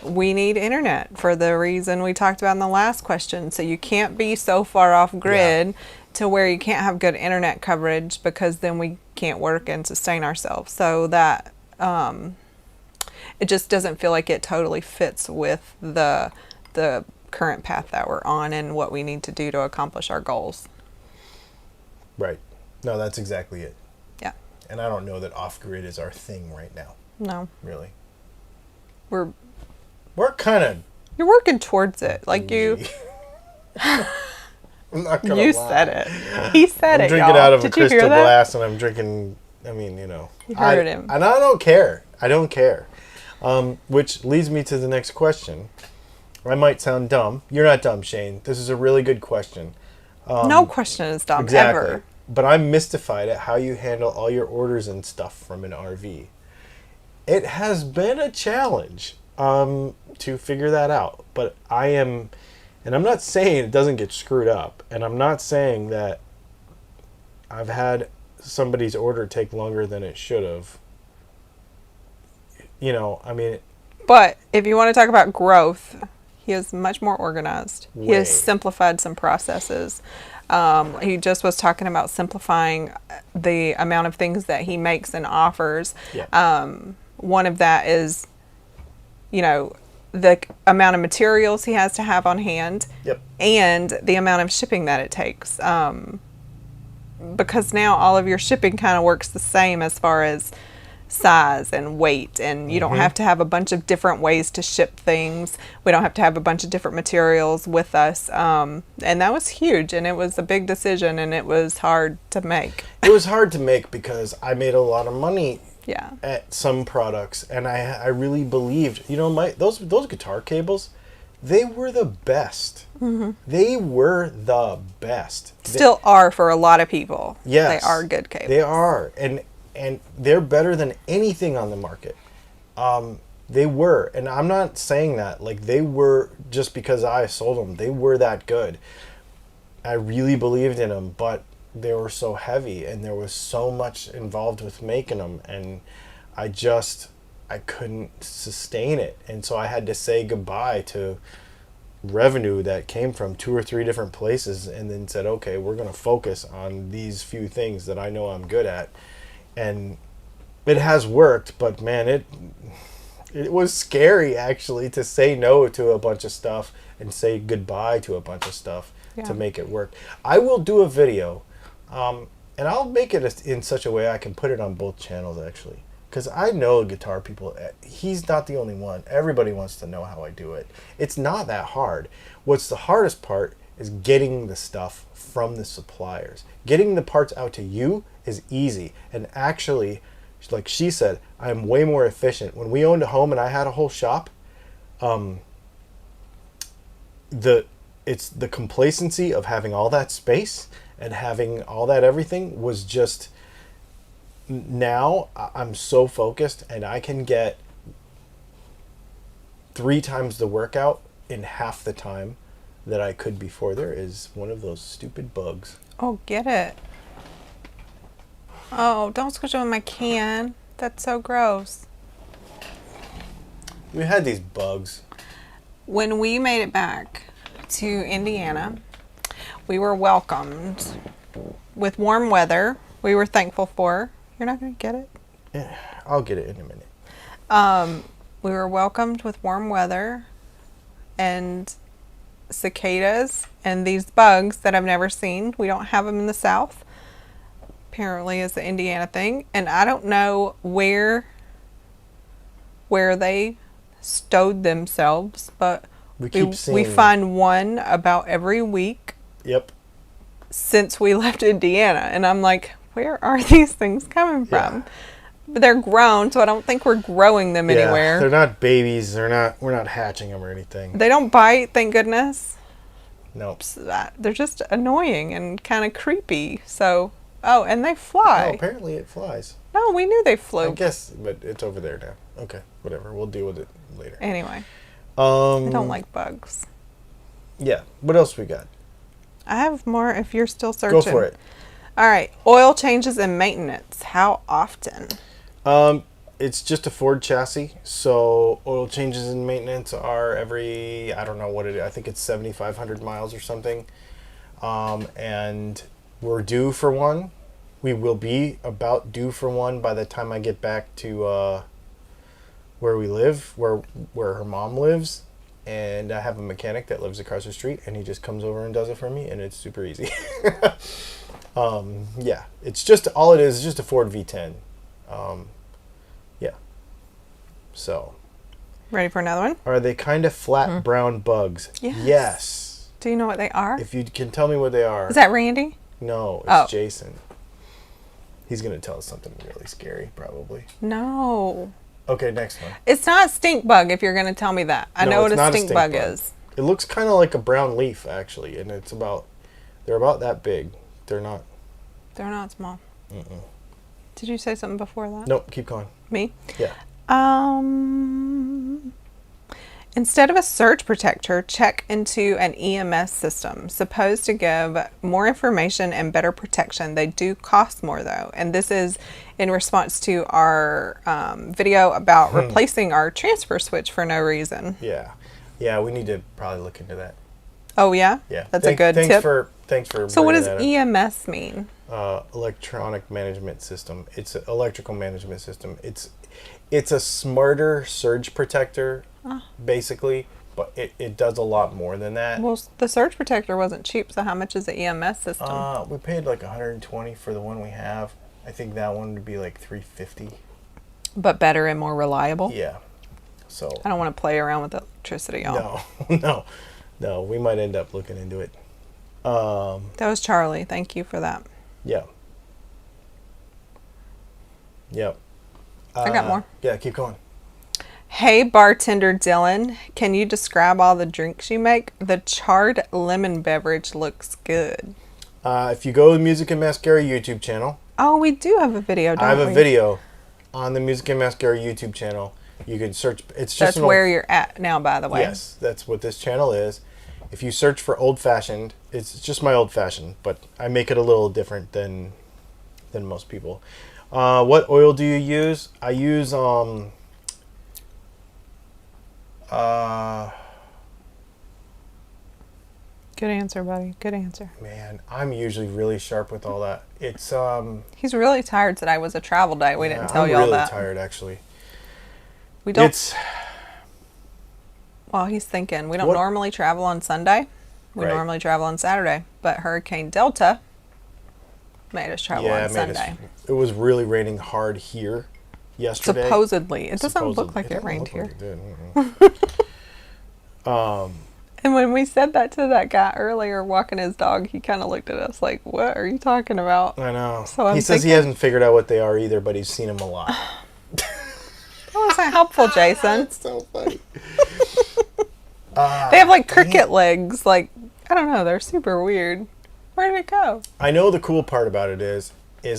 [SPEAKER 1] we need internet for the reason we talked about in the last question. So you can't be so far off grid to where you can't have good internet coverage, because then we can't work and sustain ourselves. So that it just doesn't feel like it totally fits with the current path that we're on and what we need to do to accomplish our goals.
[SPEAKER 2] Right. No, that's exactly it.
[SPEAKER 1] Yeah.
[SPEAKER 2] And I don't know that off-grid is our thing right now.
[SPEAKER 1] No.
[SPEAKER 2] Really.
[SPEAKER 1] We're
[SPEAKER 2] kind of...
[SPEAKER 1] You're working towards it. Like you...
[SPEAKER 2] I'm not gonna
[SPEAKER 1] You
[SPEAKER 2] lie.
[SPEAKER 1] said it. He said
[SPEAKER 2] I'm
[SPEAKER 1] it,
[SPEAKER 2] drinking
[SPEAKER 1] y'all.
[SPEAKER 2] out of
[SPEAKER 1] Did
[SPEAKER 2] a
[SPEAKER 1] you hear
[SPEAKER 2] crystal
[SPEAKER 1] that?
[SPEAKER 2] glass, and I'm drinking... I mean, you know.
[SPEAKER 1] You heard him.
[SPEAKER 2] And I don't care. I don't care. Which leads me to the next question. I might sound dumb. You're not dumb, Shane. This is a really good question.
[SPEAKER 1] No question is dumb,
[SPEAKER 2] Exactly.
[SPEAKER 1] ever.
[SPEAKER 2] But I'm mystified at how you handle all your orders and stuff from an RV. It has been a challenge to figure that out. But I am, and I'm not saying it doesn't get screwed up. And I'm not saying that I've had somebody's order take longer than it should have. You know, I mean...
[SPEAKER 1] But if you want to talk about growth, he is much more organized. He has simplified some processes. He just was talking about simplifying the amount of things that he makes and offers.
[SPEAKER 2] Yeah.
[SPEAKER 1] One of that is, you know, the amount of materials he has to have on hand.
[SPEAKER 2] Yep.
[SPEAKER 1] And the amount of shipping that it takes. Because now all of your shipping kind of works the same as far as size and weight, and you don't have to have a bunch of different ways to ship things. We don't have to have a bunch of different materials with us, and that was huge, and it was a big decision, and it was hard to make.
[SPEAKER 2] It was hard to make because I made a lot of money
[SPEAKER 1] Yeah.
[SPEAKER 2] at some products, and I really believed, you know, those guitar cables, they were the best. They were the best.
[SPEAKER 1] Still are for a lot of people.
[SPEAKER 2] Yes,
[SPEAKER 1] they are good cables.
[SPEAKER 2] They are, and they're better than anything on the market. They were, and I'm not saying that like they were just because I sold them. They were that good. I really believed in them, but they were so heavy, and there was so much involved with making them, and I couldn't sustain it, and so I had to say goodbye to revenue that came from 2 or 3 different places, and then said, okay, we're going to focus on these few things that I know I'm good at. And it has worked, but man, it was scary actually to say no to a bunch of stuff and say goodbye to a bunch of stuff to make it work. I will do a video, and I'll make it in such a way I can put it on both channels actually, because I know guitar people. He's not the only one. Everybody wants to know how I do it. It's not that hard. What's the hardest part is getting the stuff from the suppliers. Getting the parts out to you is easy. And actually, like she said, I'm way more efficient. When we owned a home and I had a whole shop, the complacency of having all that space and having all that everything was just... Now I'm so focused, and I can get 3 times the workout in half the time that I could before. There is one of those stupid bugs.
[SPEAKER 1] Oh, get it. Oh, don't squish it with my can. That's so gross.
[SPEAKER 2] We had these bugs.
[SPEAKER 1] When we made it back to Indiana, we were welcomed with warm weather. We were thankful for. You're not going to get it?
[SPEAKER 2] Yeah, I'll get it in a minute.
[SPEAKER 1] We were welcomed with warm weather and cicadas and these bugs that I've never seen. We don't have them in the South. Apparently it's an Indiana thing. And I don't know where they stowed themselves, but
[SPEAKER 2] We keep seeing.
[SPEAKER 1] We find one about every week.
[SPEAKER 2] Yep.
[SPEAKER 1] Since we left Indiana, and I'm like, where are these things coming from?
[SPEAKER 2] Yeah.
[SPEAKER 1] But they're grown, so I don't think we're growing them anywhere.
[SPEAKER 2] They're not babies. We're not hatching them or anything.
[SPEAKER 1] They don't bite, thank goodness.
[SPEAKER 2] Nope.
[SPEAKER 1] They're just annoying and kind of creepy. So, and they fly.
[SPEAKER 2] Oh, apparently it flies.
[SPEAKER 1] No, we knew they flew.
[SPEAKER 2] I guess, but it's over there now. Okay, whatever. We'll deal with it later.
[SPEAKER 1] Anyway, I don't like bugs.
[SPEAKER 2] Yeah. What else we got?
[SPEAKER 1] I have more if you're still searching.
[SPEAKER 2] Go for it.
[SPEAKER 1] All right. Oil changes and maintenance. How often?
[SPEAKER 2] It's just a Ford chassis, so oil changes and maintenance are every, I don't know what it is, I think it's 7,500 miles or something. And we're due for one. We will be about due for one by the time I get back to where we live, where her mom lives. And I have a mechanic that lives across the street, and he just comes over and does it for me, and it's super easy. Yeah, it's just, all it is just a Ford V10. Yeah. So.
[SPEAKER 1] Ready for another one?
[SPEAKER 2] Are they kind of flat brown bugs? Yes.
[SPEAKER 1] Do you know what they are?
[SPEAKER 2] If you can tell me what they are.
[SPEAKER 1] Is that Randy?
[SPEAKER 2] No, it's Jason. He's going to tell us something really scary, probably.
[SPEAKER 1] No.
[SPEAKER 2] Okay, next one.
[SPEAKER 1] It's not a stink bug if you're going to tell me that. I know what a stink bug is.
[SPEAKER 2] It looks kind of like a brown leaf, actually, and they're about that big. They're not
[SPEAKER 1] small. Did you say something before that?
[SPEAKER 2] Nope, keep going.
[SPEAKER 1] Me?
[SPEAKER 2] Yeah.
[SPEAKER 1] Instead of a surge protector, check into an EMS system. Supposed to give more information and better protection. They do cost more, though. And this is in response to our video about replacing our transfer switch for no reason.
[SPEAKER 2] Yeah. Yeah, we need to probably look into that.
[SPEAKER 1] Oh, yeah?
[SPEAKER 2] Yeah.
[SPEAKER 1] That's a good tip.
[SPEAKER 2] Thanks for
[SPEAKER 1] So what does
[SPEAKER 2] that
[SPEAKER 1] EMS mean?
[SPEAKER 2] Electronic management system. It's an electrical management system. It's a smarter surge protector, basically, but it does a lot more than that.
[SPEAKER 1] Well, the surge protector wasn't cheap, so how much is the EMS system?
[SPEAKER 2] We paid like $120 for the one we have. I think that one would be like $350.
[SPEAKER 1] But better and more reliable?
[SPEAKER 2] Yeah. So
[SPEAKER 1] I don't want to play around with electricity, y'all.
[SPEAKER 2] No. We might end up looking into it.
[SPEAKER 1] That was Charlie. Thank you for that.
[SPEAKER 2] Yeah. Yep.
[SPEAKER 1] I got more.
[SPEAKER 2] Yeah, keep going.
[SPEAKER 1] Hey, bartender Dylan, can you describe all the drinks you make? The charred lemon beverage looks good.
[SPEAKER 2] If you go to the Music and Mascara YouTube channel.
[SPEAKER 1] Oh, we do have a video, don't we?
[SPEAKER 2] I have a video on the Music and Mascara YouTube channel. You can search. It's just
[SPEAKER 1] that's where you're at now, by the way.
[SPEAKER 2] Yes, that's what this channel is. If you search for old fashioned, it's just my old fashioned, but I make it a little different than most people. What oil do you use? I use
[SPEAKER 1] Good answer, buddy. Good answer.
[SPEAKER 2] Man, I'm usually really sharp with all that. It's
[SPEAKER 1] He's really tired today. It was a travel day. We didn't tell you all that.
[SPEAKER 2] I'm really tired, actually.
[SPEAKER 1] We don't. Well, he's thinking. We don't normally travel on Sunday. We normally travel on Saturday. But Hurricane Delta made us travel on Sunday.
[SPEAKER 2] It was really raining hard here yesterday.
[SPEAKER 1] Supposedly. It doesn't look like it rained here. And when we said that to that guy earlier walking his dog, he kind of looked at us like, what are you talking about?
[SPEAKER 2] I know.
[SPEAKER 1] So
[SPEAKER 2] he says he hasn't figured out what they are either, but he's seen them a lot.
[SPEAKER 1] That wasn't helpful, Jason.
[SPEAKER 2] That's so funny.
[SPEAKER 1] They have like cricket legs. Like, I don't know. They're super weird. Where did it go?
[SPEAKER 2] I know the cool part about it is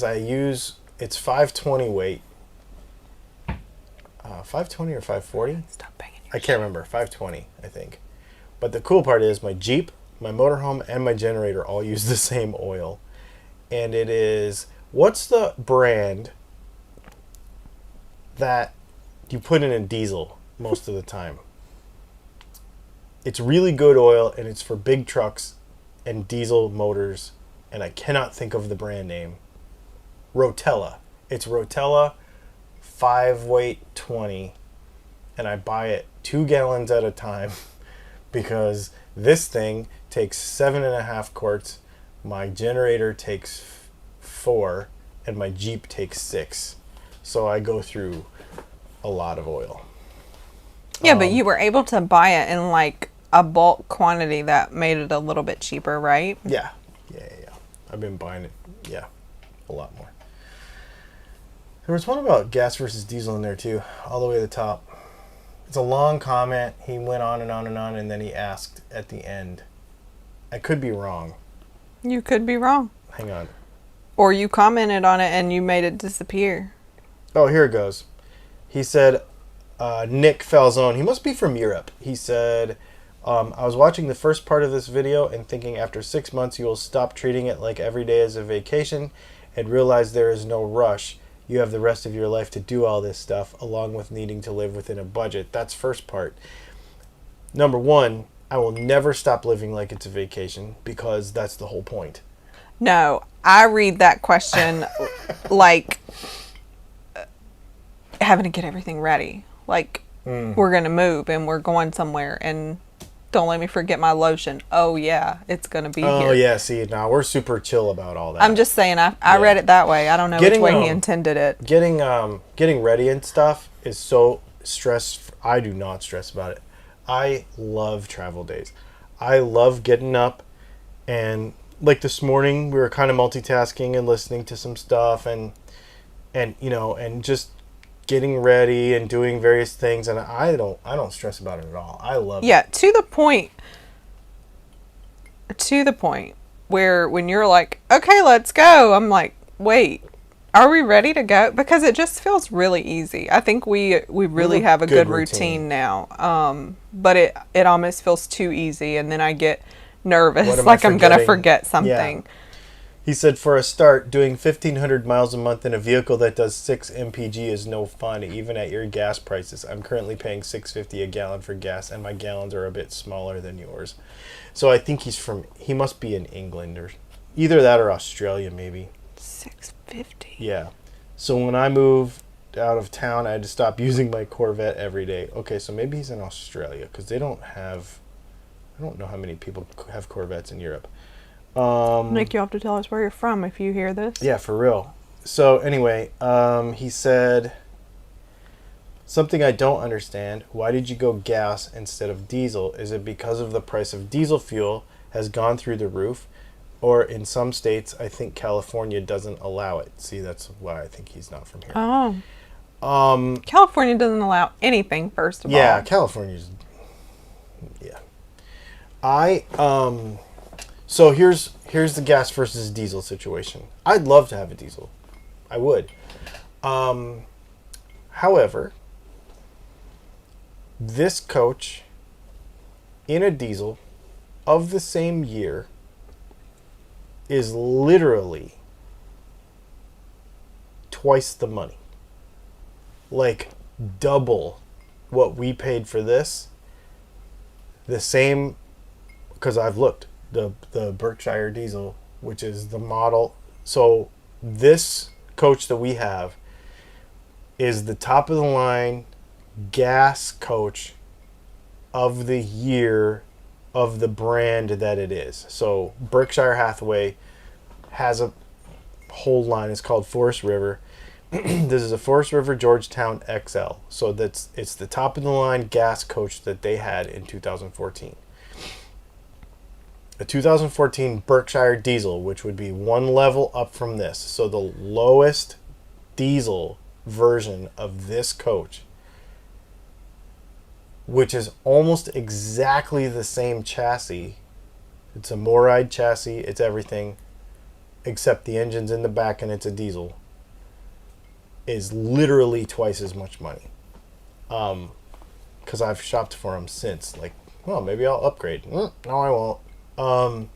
[SPEAKER 2] I use, it's 520 weight. 520 or 540?
[SPEAKER 1] Stop banging your
[SPEAKER 2] I can't remember. 520, I think. But the cool part is my Jeep, my motorhome, and my generator all use the same oil. And it is, what's the brand that you put in a diesel most of the time? It's really good oil, and it's for big trucks and diesel motors, and I cannot think of the brand name. Rotella. It's Rotella 5 weight 20, and I buy it 2 gallons at a time because this thing takes 7.5 quarts, my generator takes 4, and my Jeep takes 6. So I go through a lot of oil.
[SPEAKER 1] Yeah, but you were able to buy it in like a bulk quantity that made it a little bit cheaper, right?
[SPEAKER 2] Yeah. I've been buying it, a lot more. There was one about gas versus diesel in there too, all the way to the top. It's a long comment. He went on and on and on, and then he asked at the end. I could be wrong.
[SPEAKER 1] You could be wrong.
[SPEAKER 2] Hang on.
[SPEAKER 1] Or you commented on it and you made it disappear.
[SPEAKER 2] Oh, here it goes. He said, Nick Falzone, he must be from Europe. He said, I was watching the first part of this video and thinking after 6 months you will stop treating it like every day is a vacation and realize there is no rush. You have the rest of your life to do all this stuff, along with needing to live within a budget. That's first part. Number one, I will never stop living like it's a vacation because that's the whole point.
[SPEAKER 1] No, I read that question like having to get everything ready. Like, we're going to move and we're going somewhere and don't let me forget my lotion. Oh, yeah, it's going to be here.
[SPEAKER 2] Oh, yeah, see, now we're super chill about all that.
[SPEAKER 1] I'm just saying, I read it that way. I don't know which way he intended it.
[SPEAKER 2] Getting ready and stuff is so I do not stress about it. I love travel days. I love getting up and, like this morning, we were kind of multitasking and listening to some stuff and just getting ready and doing various things, and I don't stress about it at all. I love it.
[SPEAKER 1] Yeah, to the point where when you're like, okay, let's go, I'm like, wait, are we ready to go? Because it just feels really easy. I think we really have a good routine now. But it almost feels too easy, and then I get nervous, like I'm going to forget something.
[SPEAKER 2] Yeah. He said, for a start, doing 1,500 miles a month in a vehicle that does 6 mpg is no fun, even at your gas prices. I'm currently paying $6.50 a gallon for gas, and my gallons are a bit smaller than yours. So I think he must be in England, or either that or Australia, maybe.
[SPEAKER 1] $6.50.
[SPEAKER 2] Yeah. So when I moved out of town, I had to stop using my Corvette every day. Okay, so maybe he's in Australia, because I don't know how many people have Corvettes in Europe.
[SPEAKER 1] Nick, you'll have to tell us where you're from if you hear this.
[SPEAKER 2] Yeah, for real. So anyway, he said, something I don't understand. Why did you go gas instead of diesel? Is it because of the price of diesel fuel has gone through the roof? Or in some states, I think California doesn't allow it. See, that's why I think he's not from here.
[SPEAKER 1] Oh. California doesn't allow anything, first of all.
[SPEAKER 2] Yeah, California's... Yeah. So here's the gas versus diesel situation. I'd love to have a diesel. I would. However, this coach in a diesel of the same year is literally twice the money. Like double what we paid for this. The same, because I've looked. The Berkshire diesel, which is the model. So this coach that we have is the top of the line gas coach of the year of the brand that it is. So Berkshire Hathaway has a whole line. It's called Forest River. This is a Forest River Georgetown XL. So it's the top of the line gas coach that they had in 2014. A 2014 Berkshire diesel, which would be one level up from this. So the lowest diesel version of this coach, which is almost exactly the same chassis. It's a Moride chassis. It's everything except the engine's in the back and it's a diesel. Is literally twice as much money. Because I've shopped for them since. Like, well, maybe I'll upgrade. No, I won't. The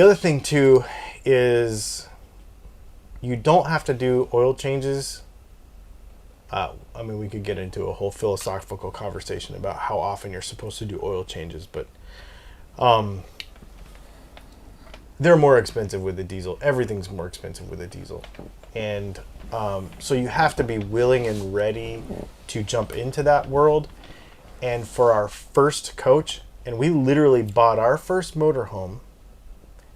[SPEAKER 2] other thing too is you don't have to do oil changes. We could get into a whole philosophical conversation about how often you're supposed to do oil changes, but they're more expensive with the diesel. Everything's more expensive with a diesel. And so you have to be willing and ready to jump into that world. And for our first coach, and we literally bought our first motorhome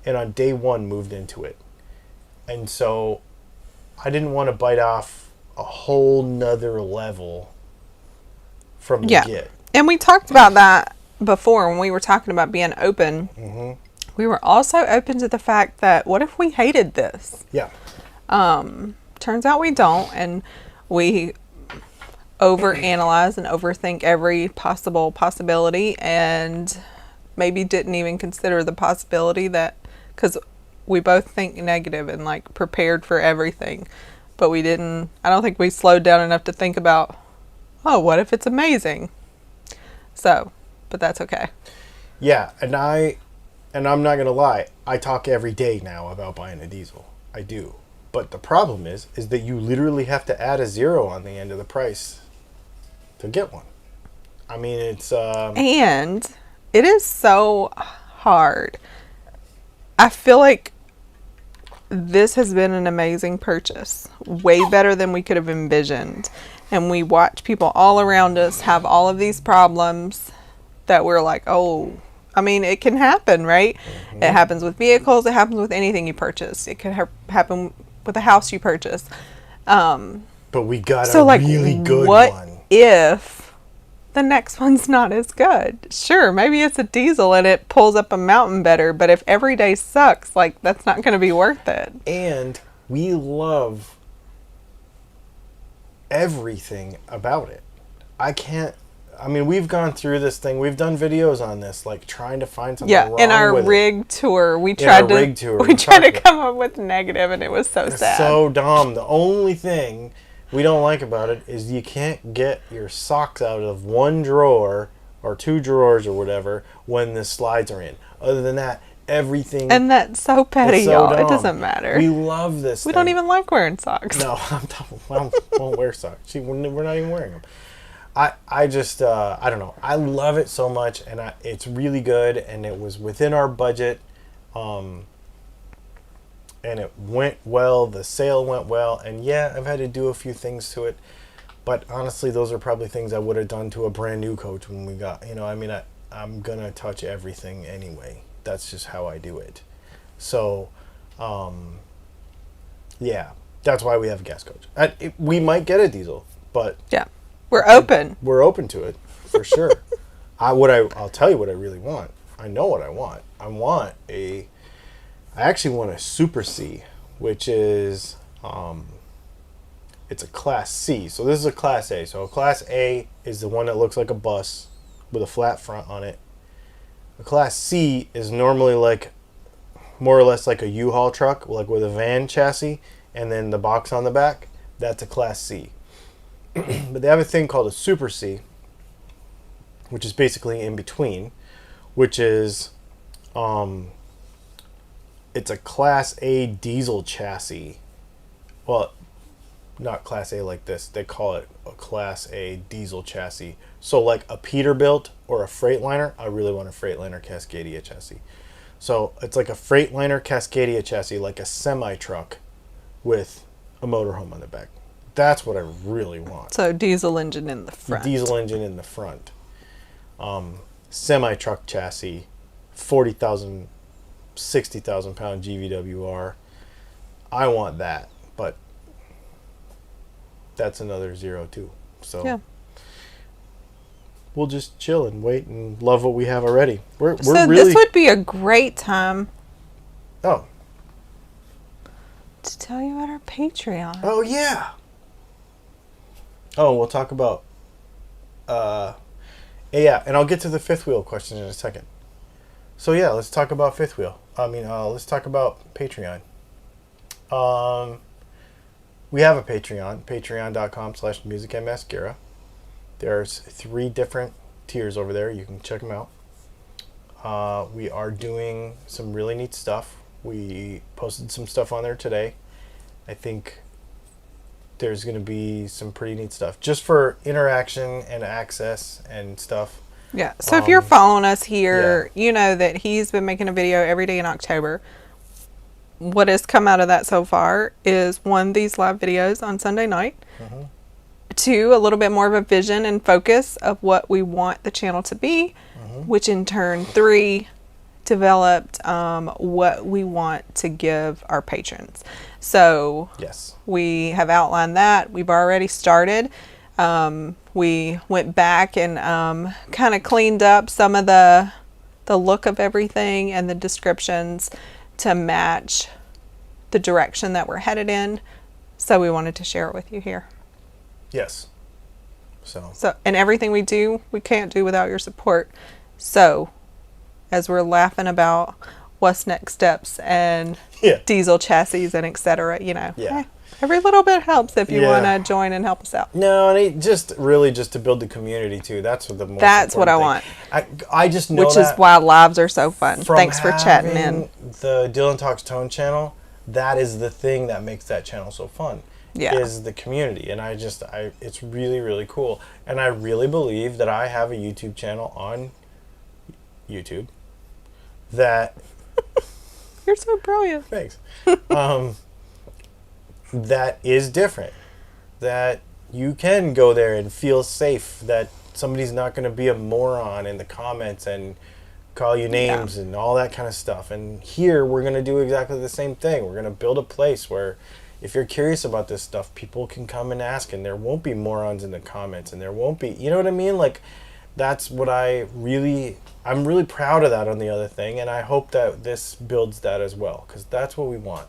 [SPEAKER 2] and on day one moved into it. And so I didn't want to bite off a whole nother level from the get.
[SPEAKER 1] And we talked about that before when we were talking about being open.
[SPEAKER 2] Mm-hmm.
[SPEAKER 1] We were also open to the fact that what if we hated this?
[SPEAKER 2] Yeah.
[SPEAKER 1] Turns out we don't, and we overanalyze and overthink every possible possibility, and maybe didn't even consider the possibility that, because we both think negative and like prepared for everything, but we didn't. I don't think we slowed down enough to think about, oh, what if it's amazing? So, but that's okay.
[SPEAKER 2] Yeah, and I'm not gonna lie, I talk every day now about buying a diesel. I do. But the problem is that you literally have to add a zero on the end of the price to get one. I mean, it's
[SPEAKER 1] and it is so hard. I feel like this has been an amazing purchase, way better than we could have envisioned. And we watch people all around us have all of these problems that we're like, oh, I mean, it can happen, right? Mm-hmm. It happens with vehicles. It happens with anything you purchase. It could happen with a house you purchase.
[SPEAKER 2] But we got a really good one.
[SPEAKER 1] What if the next one's not as good? Sure, maybe it's a diesel and it pulls up a mountain better, but if every day sucks, like, that's not going to be worth it.
[SPEAKER 2] And we love everything about it. I mean, we've gone through this thing. We've done videos on this, like trying to find something wrong with it.
[SPEAKER 1] In our rig tour, we tried to come up with negative, and it was so sad.
[SPEAKER 2] So dumb. The only thing we don't like about it is you can't get your socks out of one drawer or two drawers or whatever when the slides are in. Other than that, everything.
[SPEAKER 1] And that's so petty, y'all. It doesn't matter.
[SPEAKER 2] We love this.
[SPEAKER 1] We don't even like wearing socks.
[SPEAKER 2] No, I won't wear socks. See, we're not even wearing them. I just, I don't know. I love it so much, and it's really good, and it was within our budget, and it went well. The sale went well, and yeah, I've had to do a few things to it, but honestly, those are probably things I would have done to a brand new coach when we got, I mean, I'm going to touch everything anyway. That's just how I do it. So, yeah, that's why we have a gas coach. We might get a diesel, but...
[SPEAKER 1] Yeah. We're open.
[SPEAKER 2] We're open to it, for sure. I'll tell you what I really want. I know what I want. I actually want a Super C, which is, it's a Class C. So this is a Class A. So a Class A is the one that looks like a bus with a flat front on it. A Class C is normally like, more or less like a U-Haul truck, like with a van chassis, and then the box on the back. That's a Class C. But they have a thing called a Super C, which is basically in between, which is, it's a Class A diesel chassis. Well, not Class A like this. They call it a Class A diesel chassis. So like a Peterbilt or a Freightliner, I really want a Freightliner Cascadia chassis. So it's like a Freightliner Cascadia chassis, like a semi-truck with a motorhome on the back. That's what I really want.
[SPEAKER 1] So diesel engine in the front.
[SPEAKER 2] Diesel engine in the front. Semi-truck chassis, 40,000, 60,000 pound GVWR. I want that, but that's another zero too. So yeah. We'll just chill and wait and love what we have already. We're really...
[SPEAKER 1] this would be a great time.
[SPEAKER 2] Oh.
[SPEAKER 1] To tell you about our Patreon.
[SPEAKER 2] Oh yeah. Oh, we'll talk about, yeah, and I'll get to the fifth wheel question in a second. So yeah, let's talk about fifth wheel. Let's talk about Patreon. We have a Patreon, patreon.com/musicandmascara. There's 3 different tiers over there. You can check them out. We are doing some really neat stuff. We posted some stuff on there today. I think there's going to be some pretty neat stuff just for interaction and access and stuff.
[SPEAKER 1] Yeah. So if you're following us here, you know that he's been making a video every day in October. What has come out of that so far is 1, these live videos on Sunday night. Mm-hmm. 2, a little bit more of a vision and focus of what we want the channel to be, which in turn 3 developed what we want to give our patrons. So
[SPEAKER 2] yes,
[SPEAKER 1] we have outlined that. We've already started. We went back and kind of cleaned up some of the look of everything and the descriptions to match the direction that we're headed in. So we wanted to share it with you here.
[SPEAKER 2] Yes.
[SPEAKER 1] So, and everything we do, we can't do without your support. So, as we're laughing about what's next steps and diesel chassis and etc., every little bit helps if you want to join and help us out.
[SPEAKER 2] No, and it just to build the community too. That's what the most.
[SPEAKER 1] That's what I
[SPEAKER 2] thing.
[SPEAKER 1] want.
[SPEAKER 2] I just know
[SPEAKER 1] which is why lives are so fun. Thanks for chatting in.
[SPEAKER 2] The Dylan Talks Tone channel. That is the thing that makes that channel so fun.
[SPEAKER 1] Yeah.
[SPEAKER 2] Is the community, and it's really, really cool, and I really believe that I have a YouTube channel on YouTube that.
[SPEAKER 1] You're so brilliant.
[SPEAKER 2] Thanks. That is different. That you can go there and feel safe. That somebody's not going to be a moron in the comments and call you names and all that kind of stuff. And here we're going to do exactly the same thing. We're going to build a place where if you're curious about this stuff, people can come and ask, and there won't be morons in the comments, and there won't be, you know what I mean? Like, that's what I'm really proud of that on the other thing, and I hope that this builds that as well, because that's what we want.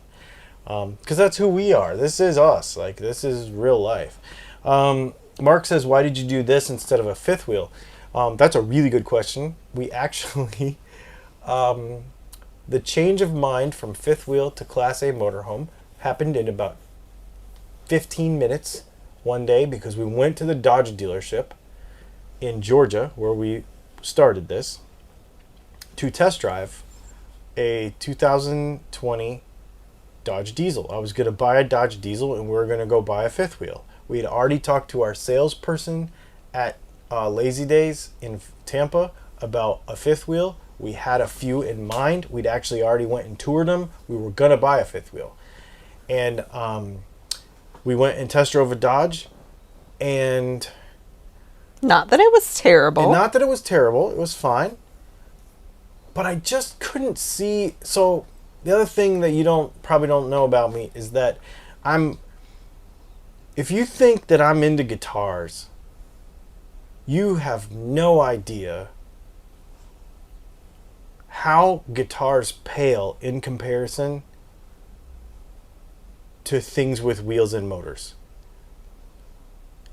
[SPEAKER 2] Because that's who we are. This is us. Like, this is real life. Mark says, why did you do this instead of a fifth wheel? That's a really good question. We actually, the change of mind from fifth wheel to Class A motorhome happened in about 15 minutes one day, because we went to the Dodge dealership in Georgia, where we started this, to test drive a 2020 Dodge diesel. I was going to buy a Dodge diesel, and we were going to go buy a fifth wheel. We had already talked to our salesperson at Lazy Days in Tampa about a fifth wheel. We had a few in mind. We'd actually already went and toured them. We were going to buy a fifth wheel. And we went and test drove a Dodge, and
[SPEAKER 1] not that it was terrible.
[SPEAKER 2] It was fine. But I just couldn't see. So the other thing that you probably don't know about me is that if you think that I'm into guitars, you have no idea how guitars pale in comparison to things with wheels and motors.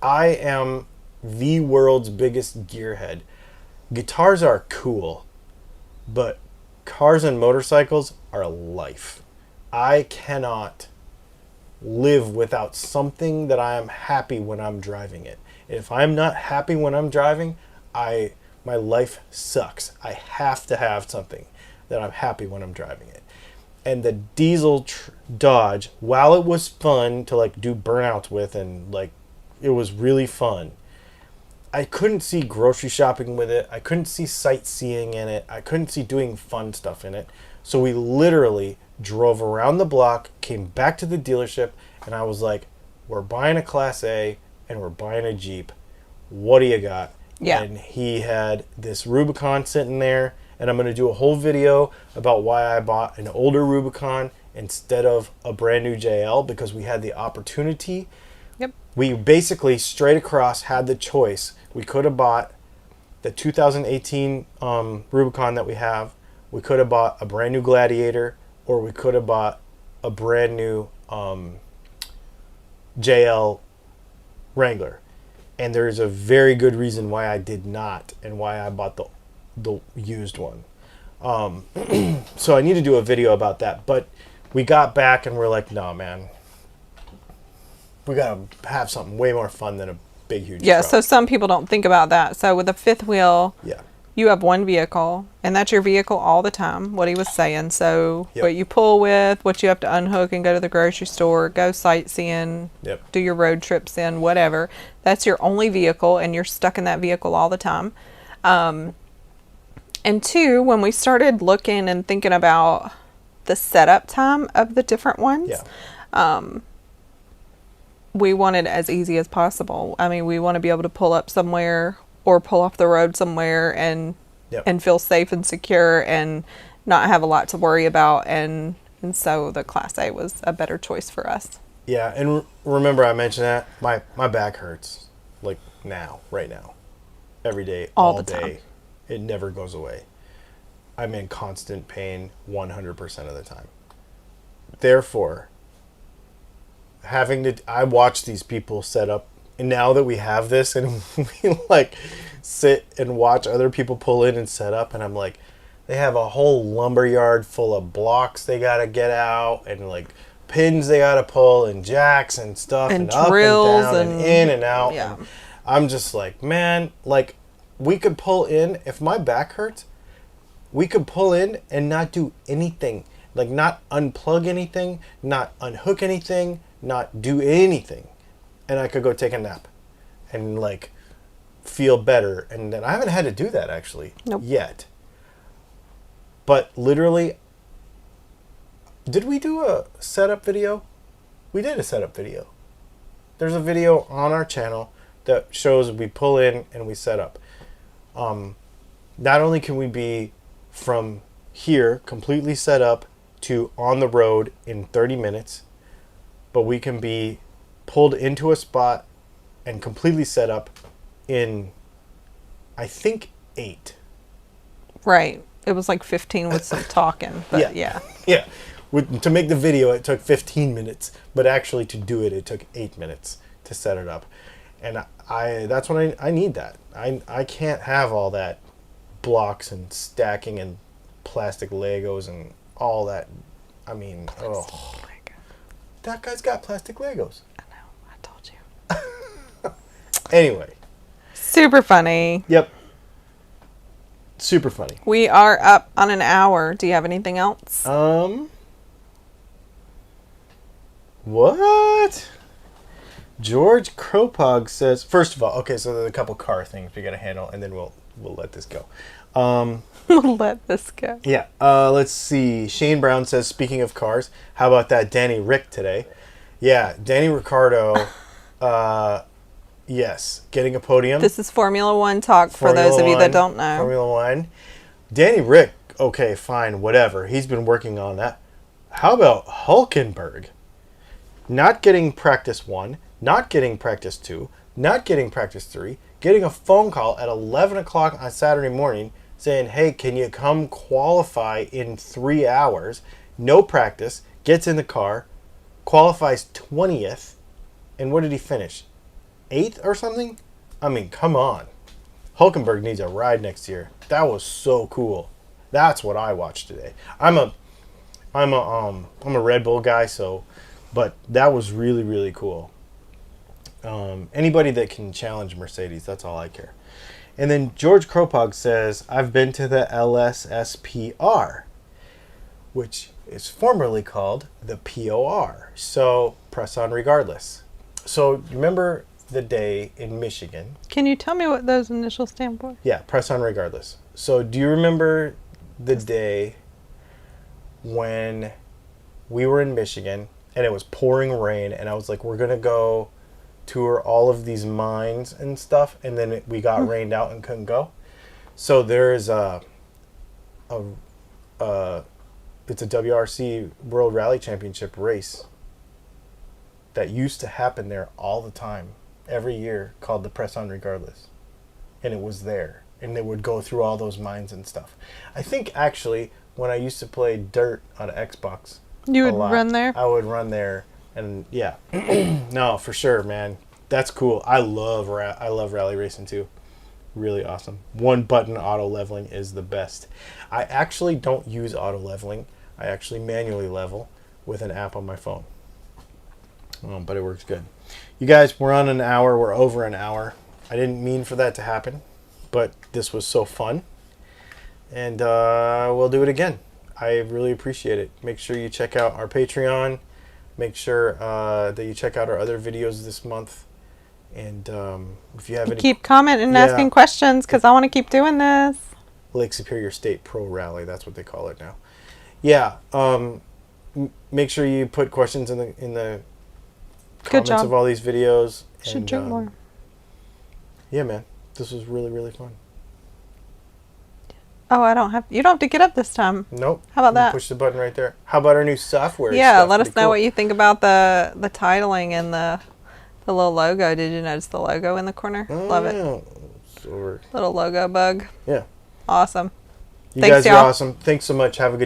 [SPEAKER 2] I am the world's biggest gearhead. Guitars are cool, but cars and motorcycles are life. I cannot live without something that I am happy when I'm driving it. If I'm not happy when I'm driving, my life sucks. I have to have something that I'm happy when I'm driving it. And the diesel Dodge, while it was fun to like do burnouts with, and like it was really fun, I couldn't see grocery shopping with it. I couldn't see sightseeing in it. I couldn't see doing fun stuff in it. So we literally drove around the block, came back to the dealership, and I was like, we're buying a Class A and we're buying a Jeep. What do you got?
[SPEAKER 1] Yeah.
[SPEAKER 2] And he had this Rubicon sitting there, and I'm going to do a whole video about why I bought an older Rubicon instead of a brand new JL, because we had the opportunity.
[SPEAKER 1] Yep.
[SPEAKER 2] We basically straight across had the choice. We could have bought the 2018 Rubicon that we have. We could have bought a brand new Gladiator, or we could have bought a brand new JL Wrangler. And there's a very good reason why I did not, and why I bought the used one. So I need to do a video about that. But we got back and we're like, no, man, we got to have something way more fun than a big, huge truck.
[SPEAKER 1] So some people don't think about that. So with a fifth wheel, you have one vehicle, and that's your vehicle all the time, what he was saying. So what you pull with, what you have to unhook and go to the grocery store, go sightseeing, do your road trips in, whatever. That's your only vehicle, and you're stuck in that vehicle all the time. And two, when we started looking and thinking about the setup time of the different ones, we want it as easy as possible. I mean, we want to be able to pull up somewhere or pull off the road somewhere and feel safe and secure and not have a lot to worry about. And so the Class A was a better choice for us.
[SPEAKER 2] Yeah, and remember I mentioned that my back hurts. like now, right now, every day,
[SPEAKER 1] All
[SPEAKER 2] all
[SPEAKER 1] the
[SPEAKER 2] day.
[SPEAKER 1] time.
[SPEAKER 2] It never goes away. I'm in constant pain 100% of the time. Therefore, I watch these people set up, and now that we have this, and we like sit and watch other people pull in and set up, and I'm like, they have a whole lumber yard full of blocks they gotta get out, and like pins they gotta pull, and jacks and stuff,
[SPEAKER 1] And
[SPEAKER 2] and up and
[SPEAKER 1] drills
[SPEAKER 2] down and
[SPEAKER 1] and-
[SPEAKER 2] in and out.
[SPEAKER 1] yeah.
[SPEAKER 2] And I'm just like, man, like we could pull in if my back hurts. We could pull in and not do anything. Like, not unplug anything, not unhook anything, not do anything. And I could go take a nap and, like, feel better. And then I haven't had to do that, actually,
[SPEAKER 1] Nope.
[SPEAKER 2] yet. But literally, did we do a setup video? We did a setup video. There's a video on our channel that shows we pull in and we set up. Not only can we be from here completely set up to on the road in 30 minutes, but we can be pulled into a spot and completely set up in, I think, 8.
[SPEAKER 1] Right. It was like 15 with some talking, but yeah.
[SPEAKER 2] Yeah. To make the video, it took 15 minutes, but actually to do it, it took 8 minutes to set it up. And that's when I need that. I can't have all that blocks and stacking and plastic Legos and all that. I mean,
[SPEAKER 1] Oh my God.
[SPEAKER 2] that guy's got plastic Legos.
[SPEAKER 1] I know. I told you.
[SPEAKER 2] Anyway.
[SPEAKER 1] Super funny.
[SPEAKER 2] Yep. Super funny.
[SPEAKER 1] We are up on an hour. Do you have anything else?
[SPEAKER 2] What? George Kropog says, first of all, okay, so there's a couple car things we got to handle, and then we'll let this go.
[SPEAKER 1] We'll let this go.
[SPEAKER 2] Yeah. Let's see. Shane Brown says, speaking of cars, how about that Danny Rick today? Yeah, Danny Ricciardo, yes, getting a podium.
[SPEAKER 1] This is Formula One talk for those of you that don't know.
[SPEAKER 2] Formula One. Danny Rick, okay, fine, whatever. He's been working on that. How about Hulkenberg? Not getting practice 1, not getting practice 2, not getting practice 3, getting a phone call at 11 o'clock on Saturday morning saying, hey, can you come qualify in 3 hours? No practice, gets in the car, qualifies 20th, and what did he finish? 8th or something? I mean, come on. Hulkenberg needs a ride next year. That was so cool. That's what I watched today. I'm a Red Bull guy, but that was really, really cool. Anybody that can challenge Mercedes, that's all I care. And then George Kropog says, I've been to the LSSPR, which is formerly called the POR. So, press on regardless. So, remember the day in Michigan?
[SPEAKER 1] Can you tell me what those initials stand for?
[SPEAKER 2] Yeah, press on regardless. So, do you remember the day when we were in Michigan and it was pouring rain and I was like, we're going to go tour all of these mines and stuff, and then we got rained out and couldn't go? So there's it's a WRC World Rally Championship race that used to happen there all the time, every year, called the Press On Regardless. And it was there. And they would go through all those mines and stuff. I think, actually, when I used to play Dirt on Xbox,
[SPEAKER 1] You would run there?
[SPEAKER 2] I would run there. And, yeah. No, for sure, man. That's cool. I love rally racing, too. Really awesome. One button auto leveling is the best. I actually don't use auto leveling. I actually manually level with an app on my phone. But it works good. You guys, we're on an hour. We're over an hour. I didn't mean for that to happen, but this was so fun. And we'll do it again. I really appreciate it. Make sure you check out our Patreon. Make sure that you check out our other videos this month. And if you have any...
[SPEAKER 1] Keep commenting and asking questions, because I want to keep doing this.
[SPEAKER 2] Lake Superior State Pro Rally, that's what they call it now. Yeah, make sure you put questions in the comments of all these videos.
[SPEAKER 1] Should drink more.
[SPEAKER 2] Yeah, man, this was really, really fun.
[SPEAKER 1] Oh, you don't have to get up this time.
[SPEAKER 2] Nope.
[SPEAKER 1] How about that?
[SPEAKER 2] Push the button right there. How about our new software?
[SPEAKER 1] Yeah,
[SPEAKER 2] stuff?
[SPEAKER 1] let us
[SPEAKER 2] Pretty
[SPEAKER 1] know
[SPEAKER 2] cool.
[SPEAKER 1] what you think about the titling and the The little logo. Did you notice the logo in the corner? Love it.
[SPEAKER 2] So
[SPEAKER 1] Little logo bug.
[SPEAKER 2] yeah.
[SPEAKER 1] Awesome.
[SPEAKER 2] You
[SPEAKER 1] Thanks,
[SPEAKER 2] guys are
[SPEAKER 1] y'all.
[SPEAKER 2] awesome. Thanks so much. Have a good